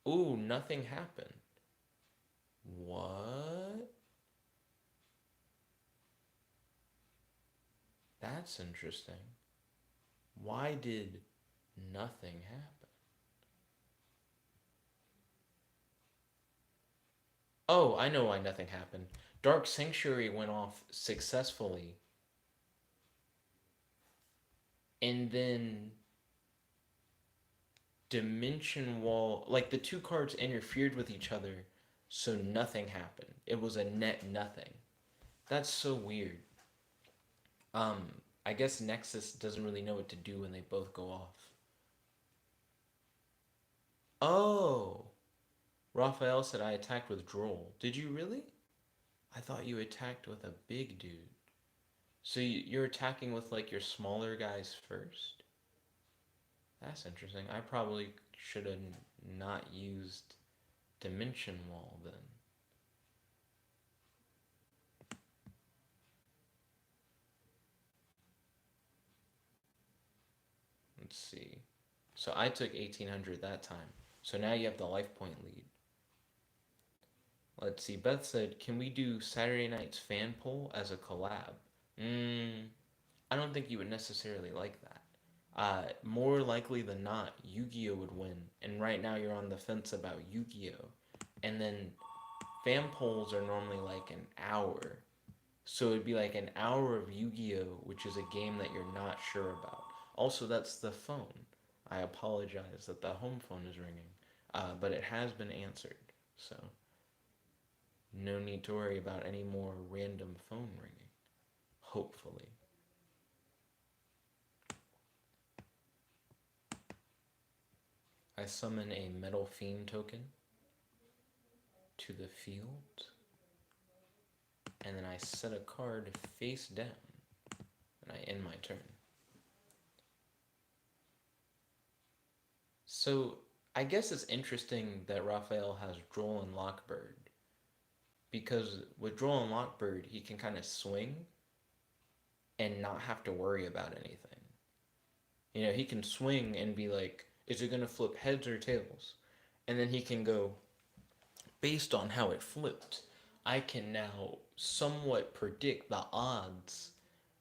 [SPEAKER 1] Ooh, nothing happened. What? That's interesting. Why did nothing happen? Oh, I know why nothing happened. Dark Sanctuary went off successfully, and then Dimension Wall, like the two cards interfered with each other, so nothing happened. It was a net nothing. That's so weird. Um, I guess Nexus doesn't really know what to do when they both go off. Oh, Raphael said I attacked with Droll. Did you really? I thought you attacked with a big dude. So you're attacking with like your smaller guys first? That's interesting. I probably should have not used Dimension Wall then. Let's see. So I took 1800 that time. So now you have the life point lead. Let's see. Beth said, "Can we do Saturday night's fan poll as a collab?" I don't think you would necessarily like that. More likely than not, Yu-Gi-Oh would win, and right now you're on the fence about Yu-Gi-Oh. And then fan polls are normally like an hour, so it'd be like an hour of Yu-Gi-Oh, which is a game that you're not sure about. Also, that's the phone. I apologize that the home phone is ringing, but it has been answered, so no need to worry about any more random phone ringing. Hopefully. I summon a Metal Fiend token to the field, and then I set a card face down, and I end my turn. So I guess it's interesting that Raphael has Droll and Lockbird, because with Droll and Lockbird, he can kind of swing and not have to worry about anything. You know, he can swing and be like, is it going to flip heads or tails? And then he can go, based on how it flipped, I can now somewhat predict the odds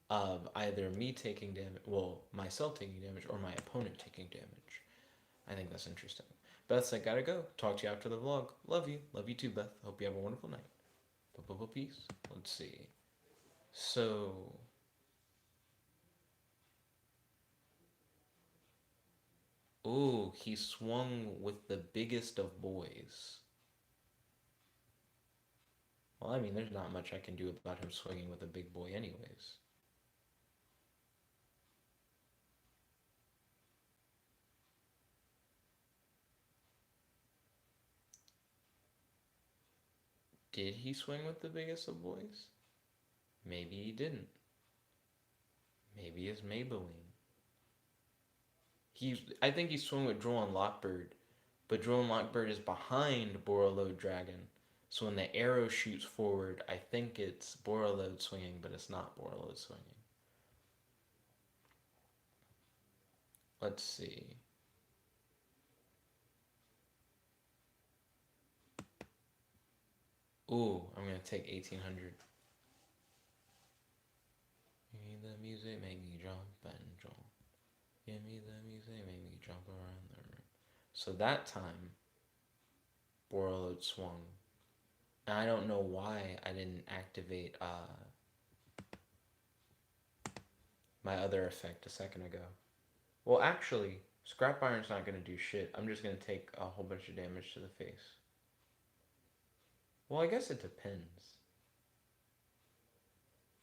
[SPEAKER 1] of either me taking damage, well, myself taking damage, or my opponent taking damage. I think that's interesting. Beth, I gotta go. Talk to you after the vlog. Love you. Love you too, Beth. Hope you have a wonderful night. Peace. Let's see. So. Ooh, he swung with the biggest of boys. Well, I mean, there's not much I can do about him swinging with a big boy, anyways. Did he swing with the biggest of boys? Maybe he didn't. Maybe it's Maybelline. I think he swung with Droll and Lockbird, but Droll and Lockbird is behind Borreload Dragon. So when the arrow shoots forward, I think it's Borreload swinging, but it's not Borreload swinging. Let's see. Ooh, I'm gonna take 1800. Give me the music, make me jump and jump. Give me the music, make me jump around the room. So that time, Borreload swung. And I don't know why I didn't activate my other effect a second ago. Well, actually, Scrap Iron's not going to do shit. I'm just going to take a whole bunch of damage to the face. Well, I guess it depends.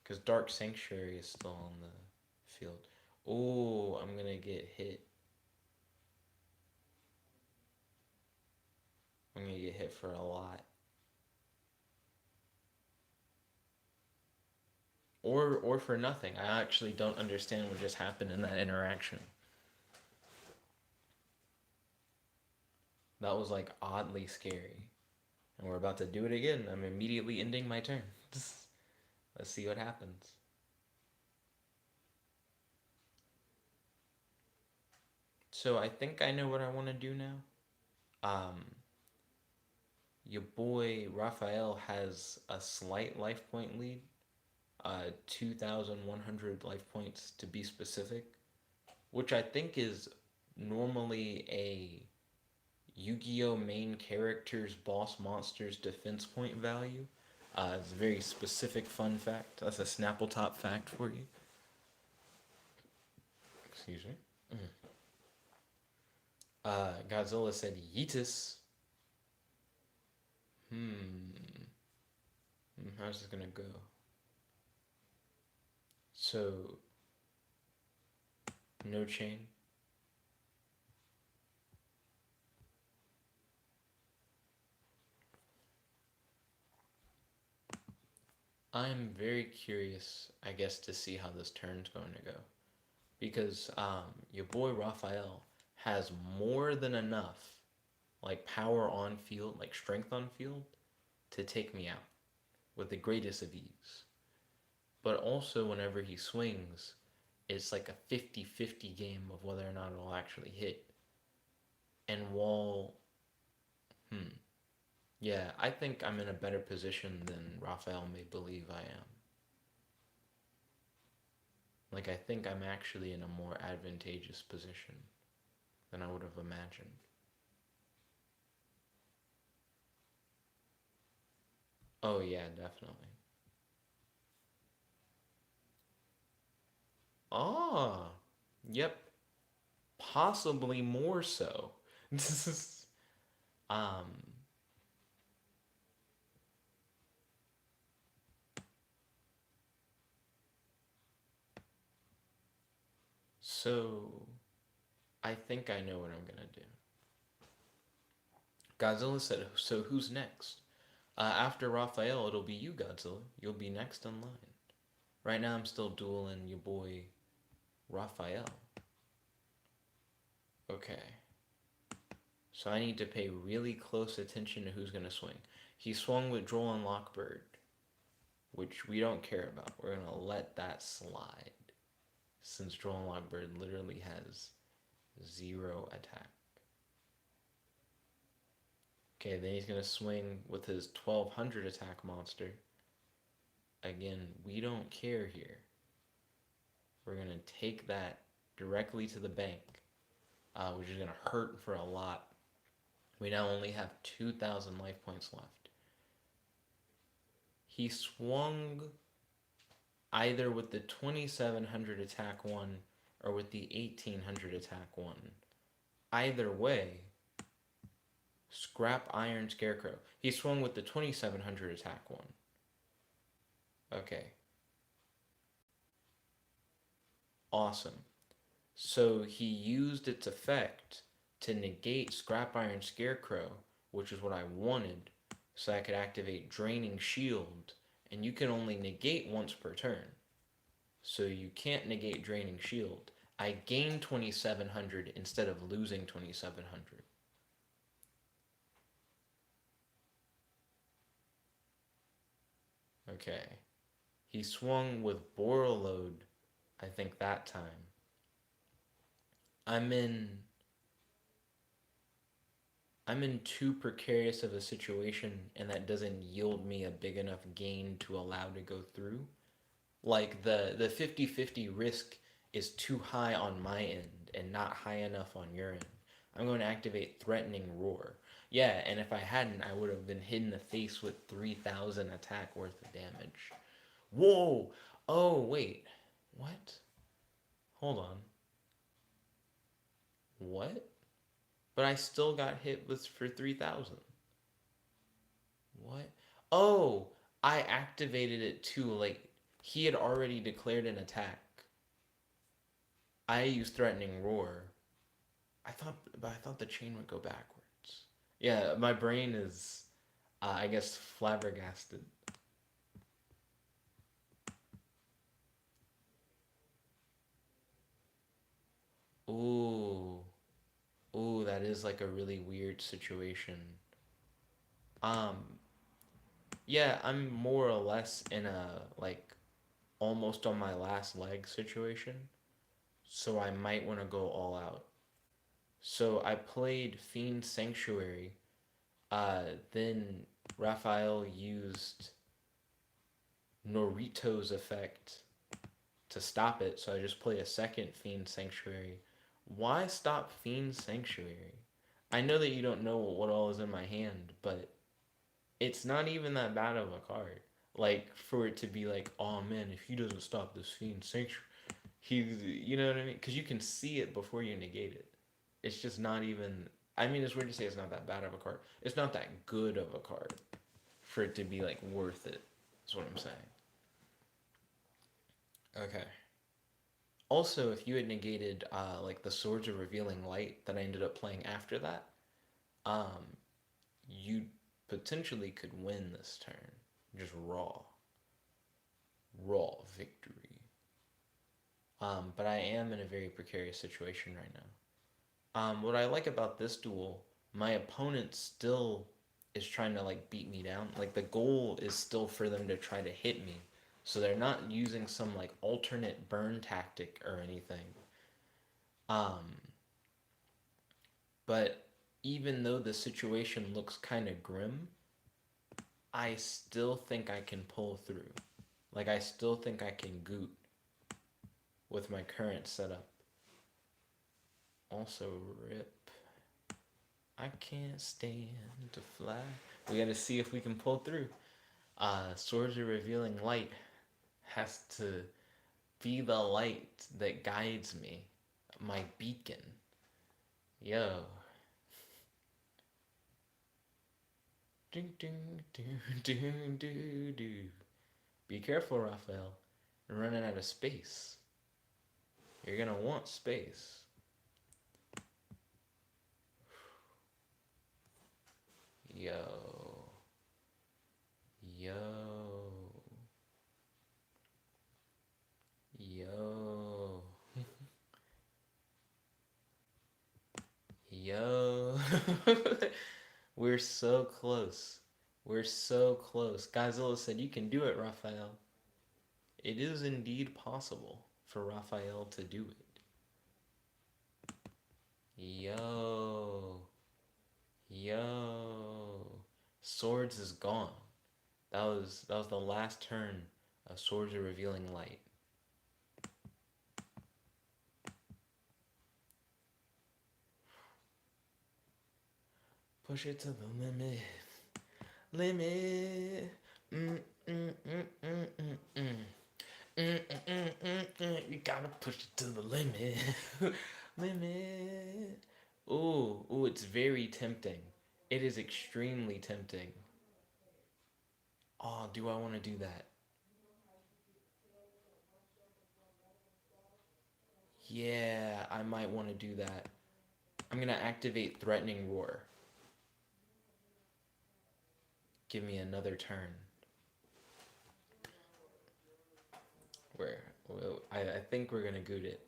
[SPEAKER 1] Because Dark Sanctuary is still on the field. Oh, I'm going to get hit. I'm going to get hit for a lot. Or for nothing. I actually don't understand what just happened in that interaction. That was like oddly scary. And we're about to do it again. I'm immediately ending my turn. Let's see what happens. So I think I know what I want to do now. Your boy Raphael has a slight life point lead. 2,100 life points to be specific, which I think is normally a Yu-Gi-Oh main character's boss monster's defense point value. It's a very specific fun fact. That's a Snapple Top fact for you. Excuse me. Godzilla said Yeetus. How's this gonna go? So, no chain. I'm very curious, I guess, to see how this turn's going to go. Because your boy Raphael has more than enough, like, power on field, like, strength on field, to take me out with the greatest of ease. But also, whenever he swings, it's like a 50-50 game of whether or not it'll actually hit. And while, yeah, I think I'm in a better position than Raphael may believe I am. Like, I think I'm actually in a more advantageous position than I would have imagined. Oh, yeah, definitely. Ah, yep, possibly more so. um, so I think I know what I'm gonna do. Godzilla said, so who's next? After Raphael, it'll be you, Godzilla. You'll be next in line. Right now, I'm still dueling your boy, Raphael. Okay. So I need to pay really close attention to who's going to swing. He swung with Droll and Lockbird, which we don't care about. We're going to let that slide, since Droll and Lockbird literally has 0 attack. Okay, then he's going to swing with his 1200 attack monster. Again, we don't care here. We're going to take that directly to the bank, which is going to hurt for a lot. We now only have 2,000 life points left. He swung either with the 2,700 attack one or with the 1,800 attack one. Either way, scrap Iron Scarecrow. He swung with the 2,700 attack one. Okay. Awesome. So he used its effect to negate Scrap Iron Scarecrow, which is what I wanted, so I could activate Draining Shield, and you can only negate once per turn. So you can't negate Draining Shield. I gained 2,700 instead of losing 2,700. Okay. He swung with Borreload, I think that time. I'm in too precarious of a situation, and that doesn't yield me a big enough gain to allow to go through. Like, the 50-50 risk is too high on my end and not high enough on your end. I'm going to activate Threatening Roar. Yeah, and if I hadn't, I would have been hit in the face with 3,000 attack worth of damage. Whoa! Oh, wait. What? Hold on. What? But I still got hit with for 3,000. What? Oh, I activated it too late. He had already declared an attack. I used Threatening Roar. But I thought the chain would go backwards. Yeah, my brain is, I guess, flabbergasted. Ooh, ooh, that is like a really weird situation. Um, yeah, I'm more or less in a, like, almost on my last leg situation, so I might want to go all out. So I played Fiend Sanctuary. Then Raphael used Norito's effect to stop it, so I just play a second Fiend Sanctuary. Why stop Fiend Sanctuary? I know that you don't know what all is in my hand, but it's not even that bad of a card. Like, for it to be like, oh man, if he doesn't stop this Fiend Sanctuary, he's, you know what I mean? Because you can see it before you negate it. It's just not even, I mean, it's weird to say it's not that bad of a card. It's not that good of a card for it to be like worth it, is what I'm saying. Okay. Also, if you had negated like the Swords of Revealing Light that I ended up playing after that, um, you potentially could win this turn. Just raw victory. But I am in a very precarious situation right now. What I like about this duel, my opponent still is trying to like beat me down. Like the goal is still for them to try to hit me. So they're not using some like alternate burn tactic or anything. Um, but even though the situation looks kind of grim, I still think I can pull through. Like I still think I can goot with my current setup. Also, rip. I can't stand to fly. We gotta see if we can pull through. Swords of Revealing Light has to be the light that guides me, my beacon. Yo. Do, do, do, do, do, do. Be careful, Raphael. You're running out of space. You're gonna want space. Yo. Yo. Yo. Yo. We're so close. We're so close. Godzilla said, you can do it, Raphael. It is indeed possible for Raphael to do it. Yo. Yo. Swords is gone. That was the last turn of Swords of Revealing Light. Push it to the limit. Limit. Mm, mm, mm, mm, mm, mm. You gotta push it to the limit. Limit. Ooh, it's very tempting. It is extremely tempting. Oh, do I want to do that? Yeah, I might want to do that. I'm gonna activate Threatening Roar. Give me another turn. Where? Well, I think we're gonna goot it.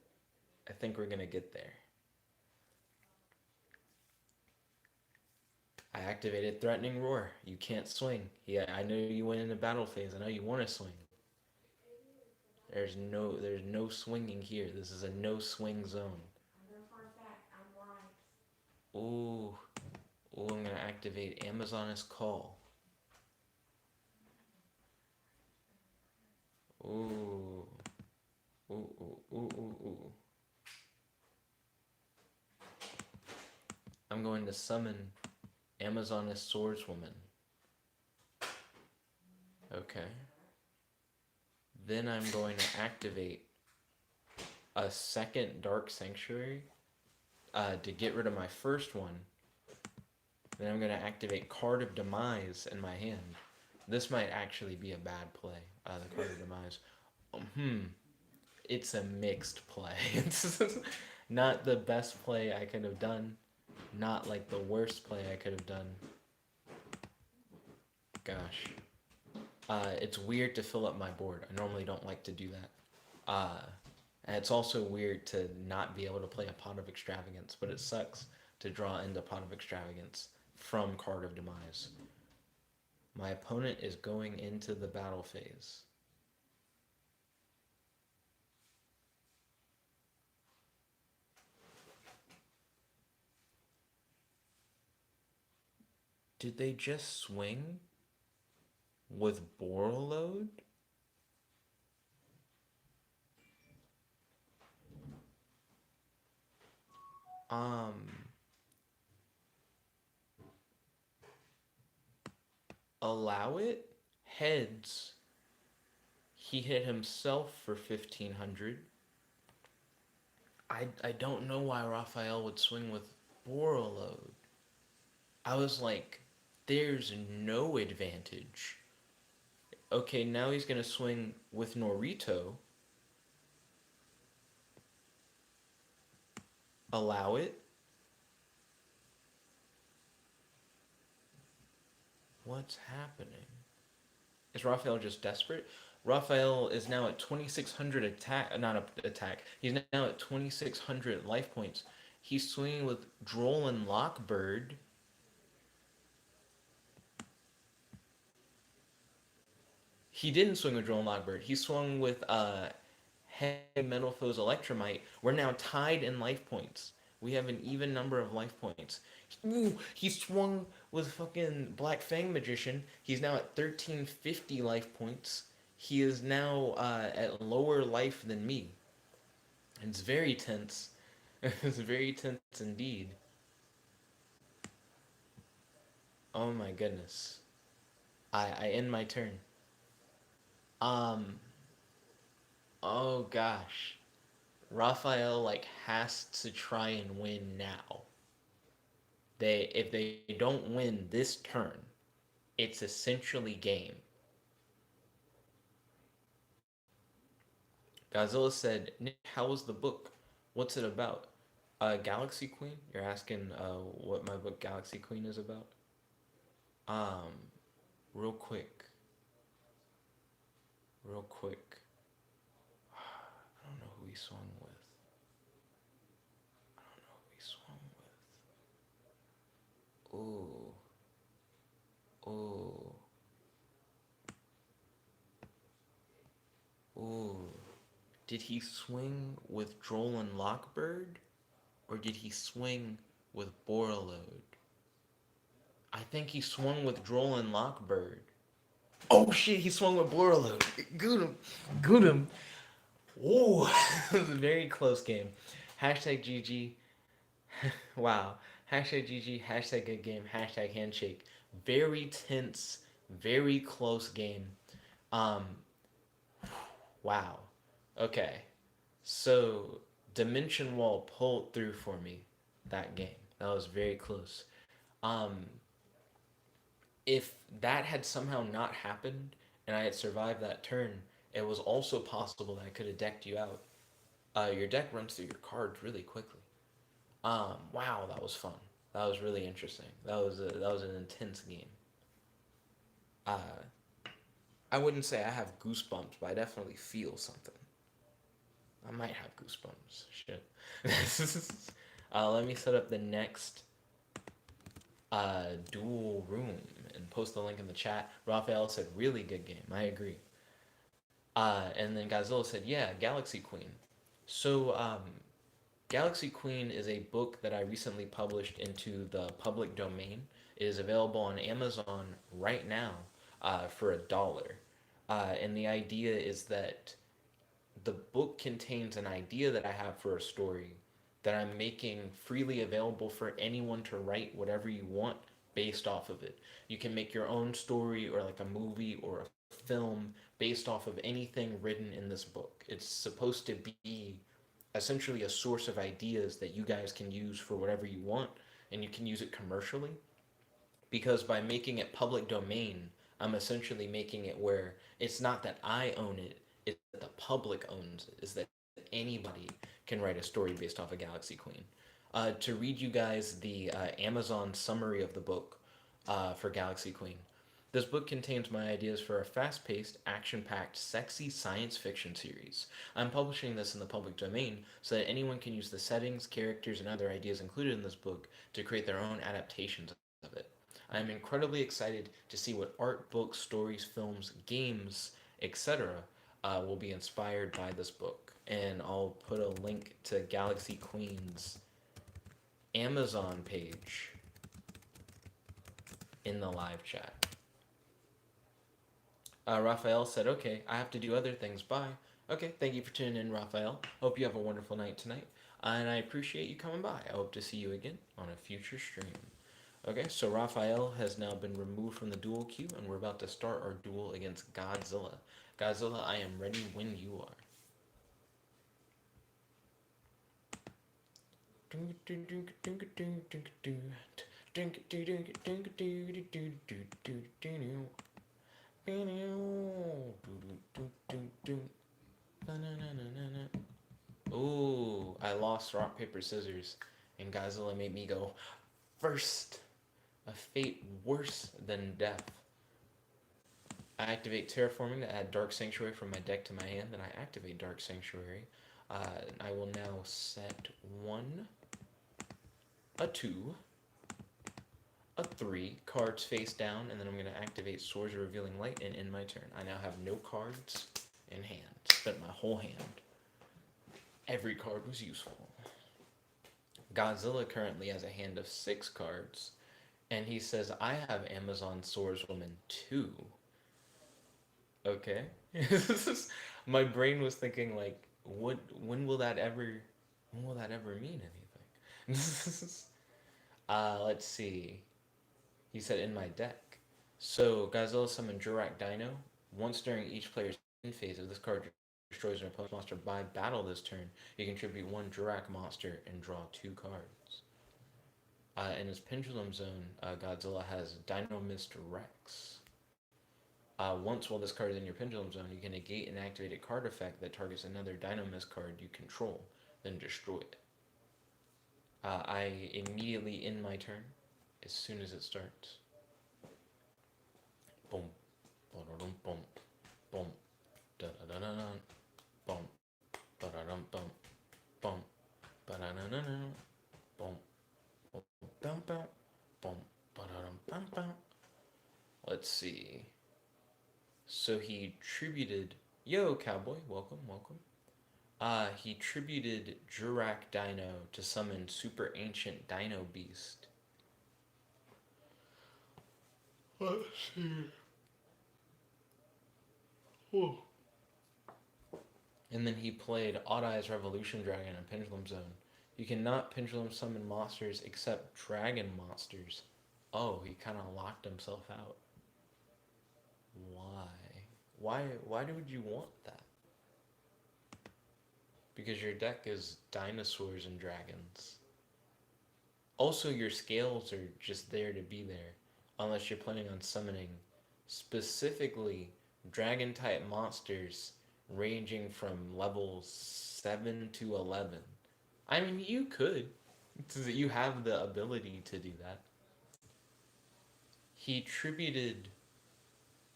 [SPEAKER 1] I think we're gonna get there. I activated Threatening Roar. You can't swing. Yeah, I know you went into battle phase. I know you want to swing. There's no swinging here. This is a no swing zone. Ooh, ooh, I'm gonna activate Amazoness Call. Ooh, ooh, ooh, ooh, ooh, ooh. I'm going to summon Amazoness Swordswoman. Okay. Then I'm going to activate a second Dark Sanctuary to get rid of my first one. Then I'm going to activate Card of Demise in my hand. This might actually be a bad play, the Card of Demise. It's a mixed play. It's not the best play I could have done. Not like the worst play I could have done. Gosh. It's weird to fill up my board. I normally don't like to do that. And it's also weird to not be able to play a Pot of Extravagance, but it sucks to draw into Pot of Extravagance from Card of Demise. My opponent is going into the battle phase. Did they just swing with Borreload? Um, allow it. Heads. He hit himself for 1500. I don't know why Raphael would swing with Borreload. I was like, there's no advantage. Okay, now he's gonna swing with Norito. Allow it. What's happening? Is Raphael just desperate? Raphael is now at 2600 attack, not attack. He's now at 2600 life points. He's swinging with Droll and Lockbird. He didn't swing with Droll and Lockbird. He swung with Heavy Metal Foe's Electromite. We're now tied in life points. We have an even number of life points. Ooh, he swung with fucking Black Fang Magician. He's now at 1350 life points. He is now at lower life than me. It's very tense. It's very tense indeed. Oh my goodness. I end my turn. Um. Oh gosh. Raphael like has to try and win now. If they don't win this turn, it's essentially game. Godzilla said, "Nick, how was the book? What's it about?" Galaxy Queen. You're asking what my book Galaxy Queen is about. Um, real quick, real quick. I don't know who he swung with. I don't know who he swung with. Ooh, ooh, ooh. Did he swing with Droll and Lockbird? Or did he swing with Borreload? I think he swung with Droll and Lockbird. Oh shit, he swung with Borreload. Good him. Good him. Ooh, it was a very close game. Hashtag GG. Wow. Hashtag GG, hashtag good game, hashtag handshake. Very tense, very close game. Um, wow. Okay. So Dimension Wall pulled through for me that game. That was very close. Um, if that had somehow not happened and I had survived that turn, it was also possible that I could have decked you out. Your deck runs through your cards really quickly. Wow, that was fun. That was really interesting. That was an intense game. Uh, I wouldn't say I have goosebumps, but I definitely feel something. I might have goosebumps. Shit. Let me set up the next dual room and post the link in the chat. Raphael said, really good game. I agree. And then Godzilla said, yeah, Galaxy Queen. So, Galaxy Queen is a book that I recently published into the public domain. It is available on Amazon right now for $1. And the idea is that the book contains an idea that I have for a story that I'm making freely available for anyone to write whatever you want based off of it. You can make your own story or like a movie or a film based off of anything written in this book. It's supposed to be essentially a source of ideas that you guys can use for whatever you want and you can use it commercially because by making it public domain, I'm essentially making it where it's not that I own it, it's that the public owns it, is that anybody can write a story based off of Galaxy Queen. To read you guys the Amazon summary of the book for Galaxy Queen. This book contains my ideas for a fast paced, action packed, sexy science fiction series. I'm publishing this in the public domain so that anyone can use the settings, characters, and other ideas included in this book to create their own adaptations of it. I am incredibly excited to see what art, books, stories, films, games, etc. Will be inspired by this book. And I'll put a link to Galaxy Queen's Amazon page in the live chat. Raphael said, okay, I have to do other things. Bye. Okay, thank you for tuning in, Raphael. Hope you have a wonderful night tonight. And I appreciate you coming by. I hope to see you again on a future stream. Okay, so Raphael has now been removed from the duel queue, and we're about to start our duel against Godzilla. Godzilla, I am ready when you are. Ooh, I lost rock, paper, scissors, and Godzilla made me go first. A fate worse than death. I activate Terraforming to add Dark Sanctuary from my deck to my hand, then I activate Dark Sanctuary. I will now set 1, a 2, a 3, cards face down, and then I'm going to activate Swords of Revealing Light and end my turn. I now have no cards in hand. Spent my whole hand. Every card was useful. Godzilla currently has a hand of 6 cards, and he says, I have Amazon Swordswoman 2. Okay. My brain was thinking like, what? When will that ever? When will that ever mean anything? Let's see. He said in my deck. So Godzilla summoned Jurak Dino. Once during each player's end phase, if this card destroys an opponent's monster by battle this turn, you contribute 1 Jurak monster and draw 2 cards. In his Pendulum Zone, Godzilla has Dino Mist Rex. Once while this card is in your Pendulum Zone, you can negate an activated card effect that targets another Dynamist card you control, then destroy it. I immediately end my turn as soon as it starts. Boom, boom, boom, boom, da da da da da, boom, ba da dum bum, boom, ba da da da da, boom, boom, bum bum, boom, ba da dum bum bum. Let's see. So he tributed, yo cowboy, welcome, welcome. He tributed Jurak Dino to summon Super Ancient Dino Beast. Let's see. Oh. And then he played Odd Eyes Revolution Dragon and Pendulum Zone. You cannot Pendulum summon monsters except dragon monsters. Oh, he kind of locked himself out. Why? Why would you want that? Because your deck is dinosaurs and dragons. Also, your scales are just there to be there, unless you're planning on summoning specifically dragon type monsters ranging from level 7 to 11. I mean, you could. You have the ability to do that. He tributed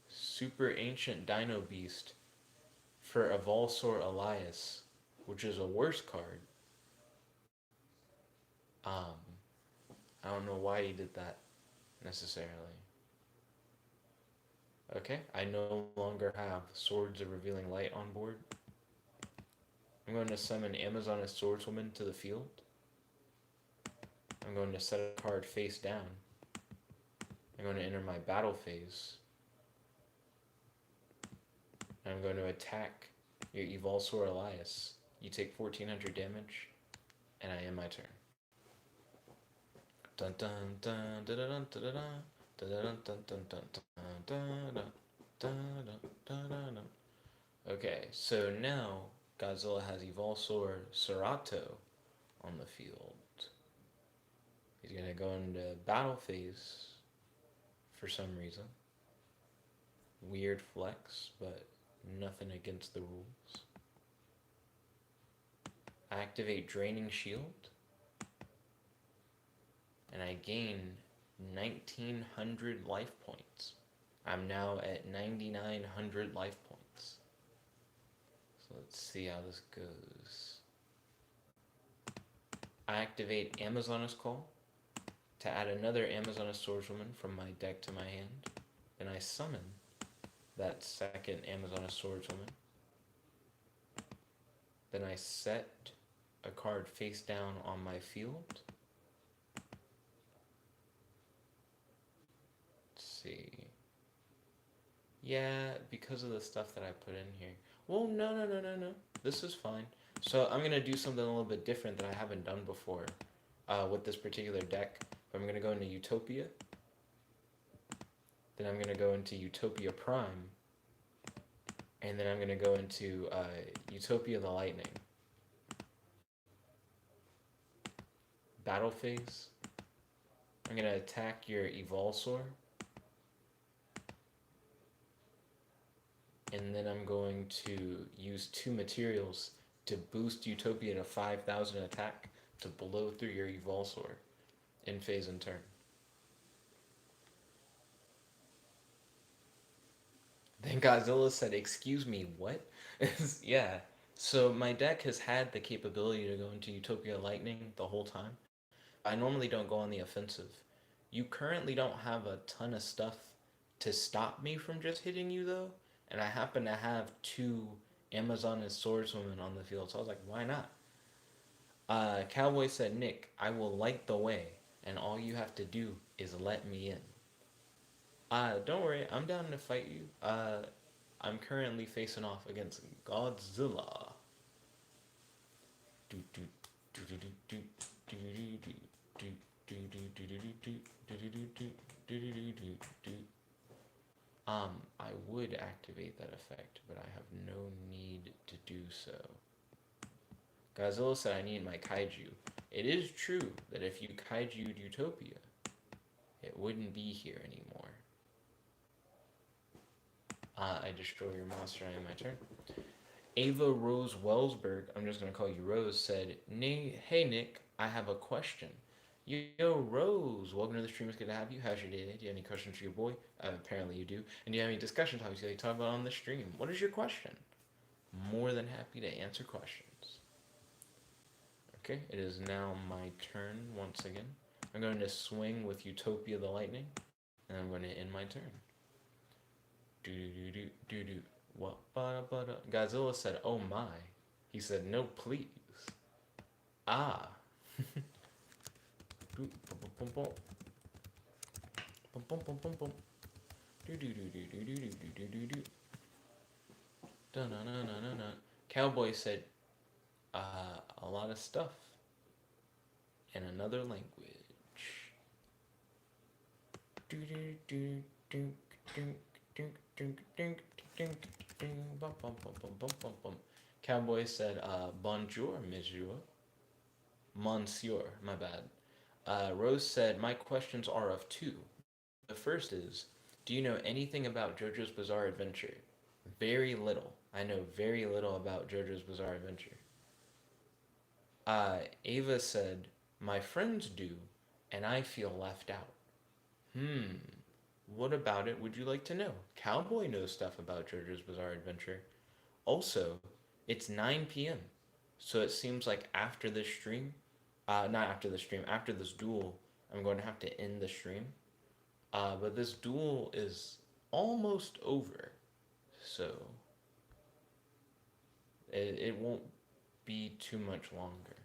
[SPEAKER 1] Super Ancient Dino Beast for a Volsor Elias, which is a worse card. Um, I don't know why he did that necessarily. Okay, I no longer have Swords of Revealing Light on board. I'm going to summon Amazoness Swordswoman to the field. I'm going to set a card face down. I'm going to enter my battle phase. I'm going to attack your Evolsaur Elias. You take 1400 damage, and I end my turn. Dun dun dun dun dun dun dun dun dun dun dun dun dun dun. Okay, so now Godzilla has Evolsaur Serato on the field. He's gonna go into battle phase for some reason. Weird flex, but nothing against the rules. Activate Draining Shield. And I gain 1900 life points. I'm now at 9900 life points. So let's see how this goes. I activate Amazoness Call to add another Amazoness Swordswoman from my deck to my hand. Then I summon that second Amazoness Swordswoman. Then I set a card face down on my field. See. Yeah, because of the stuff that I put in here. Well, no. This is fine. So I'm gonna do something a little bit different that I haven't done before with this particular deck. I'm gonna go into Utopia, then I'm gonna go into Utopia Prime, and then I'm gonna go into Utopia the Lightning. Battle phase. I'm gonna attack your Evolsaur, and then I'm going to use 2 materials to boost Utopia to 5,000 attack to blow through your Evolsaur in phase and turn. Then Godzilla said, "Excuse me, what?" Yeah. So my deck has had the capability to go into Utopia Lightning the whole time. I normally don't go on the offensive. You currently don't have a ton of stuff to stop me from just hitting you though, and I happen to have 2 Amazon and swordswomen on the field, so I was like, why not? Cowboy said, "Nick, I will light the way, and all you have to do is let me in." Don't worry, I'm down to fight you. I'm currently facing off against Godzilla. I would activate that effect, but I have no need to do so. Godzilla said I need my kaiju. It is true that if you kaiju'd Utopia, it wouldn't be here anymore. I destroy your monster, I end my turn. Ava Rose Wellsberg, I'm just going to call you Rose, said, "Hey Nick, I have a question." Yo, Rose, welcome to the stream. It's good to have you. How's your day? Do you have any questions for your boy? Apparently you do. And do you have any discussion topics you like to talk about on the stream? What is your question? More than happy to answer questions. Okay, it is now my turn once again. I'm going to swing with Utopia the Lightning, and I'm going to end my turn. Do do do do do. What? Godzilla said, "Oh my." He said, "No, please." Ah. Cowboy said, a lot of stuff in another language. Cowboy said, "Bonjour, monsieur." Monsieur, my bad. Rose said, "My questions are of two. The first is, do you know anything about JoJo's Bizarre Adventure?" Very little. I know very little about JoJo's Bizarre Adventure. Ava said, "My friends do, and I feel left out." Hmm. What about it would you like to know? Cowboy knows stuff about JoJo's Bizarre Adventure. Also, it's 9 p.m. So it seems like after this stream, not after the stream, after this duel, I'm going to have to end the stream. But this duel is almost over. So it won't be too much longer.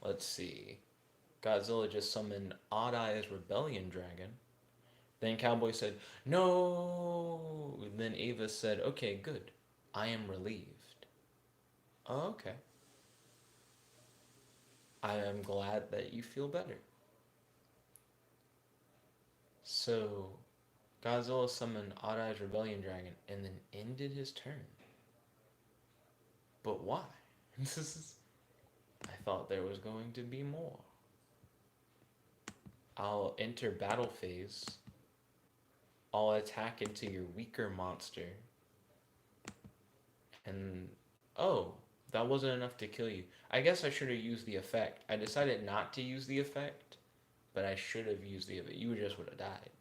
[SPEAKER 1] Let's see. Godzilla just summoned Odd Eyes Rebellion Dragon. Then Cowboy said, "No!" Then Ava said, "Okay, good. I am relieved." Oh, okay. I am glad that you feel better. So, Godzilla summoned Odd Eyes Rebellion Dragon and then ended his turn. But why? I thought there was going to be more. I'll enter battle phase. I'll attack into your weaker monster. And, oh, that wasn't enough to kill you. I guess I should have used the effect. I decided not to use the effect, but I should have used the effect. You just would have died.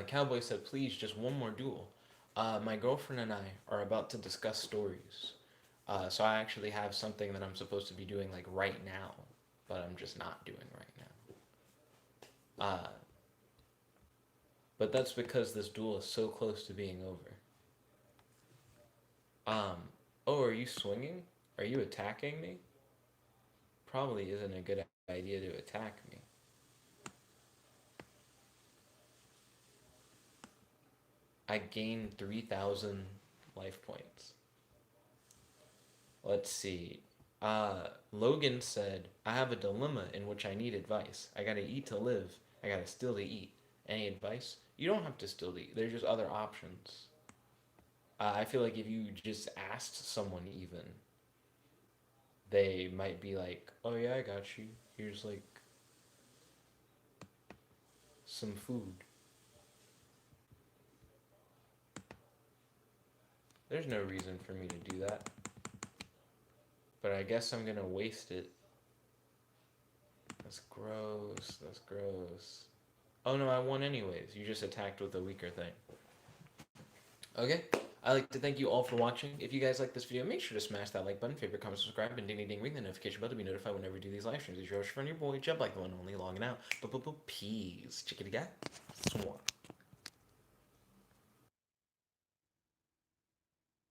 [SPEAKER 1] Cowboy said, "Please, just one more duel. My girlfriend and I are about to discuss stories. So I actually have something that I'm supposed to be doing like right now, but I'm just not doing right now. But that's because this duel is so close to being over. Um, oh, are you swinging? Are you attacking me? Probably isn't a good idea to attack me. I gained 3,000 life points. Let's see. Logan said, I have a dilemma in which I need advice. I gotta eat to live. I gotta steal to eat. Any advice? You don't have to steal to eat. There's just other options. I feel like if you just asked someone, even, they might be like, oh yeah, I got you. Here's like some food. There's no reason for me to do that. But I guess I'm gonna waste it. That's gross. That's gross. Oh no, I won anyways. You just attacked with a weaker thing. Okay. I'd like to thank you all for watching. If you guys like this video, make sure to smash that like button, favorite, comment, subscribe, and ding ding ring the notification bell to be notified whenever we do these live streams. It's your host, friend, your boy, Jeb, like the one only, logging out. Peace. Chickity gat. Swamp.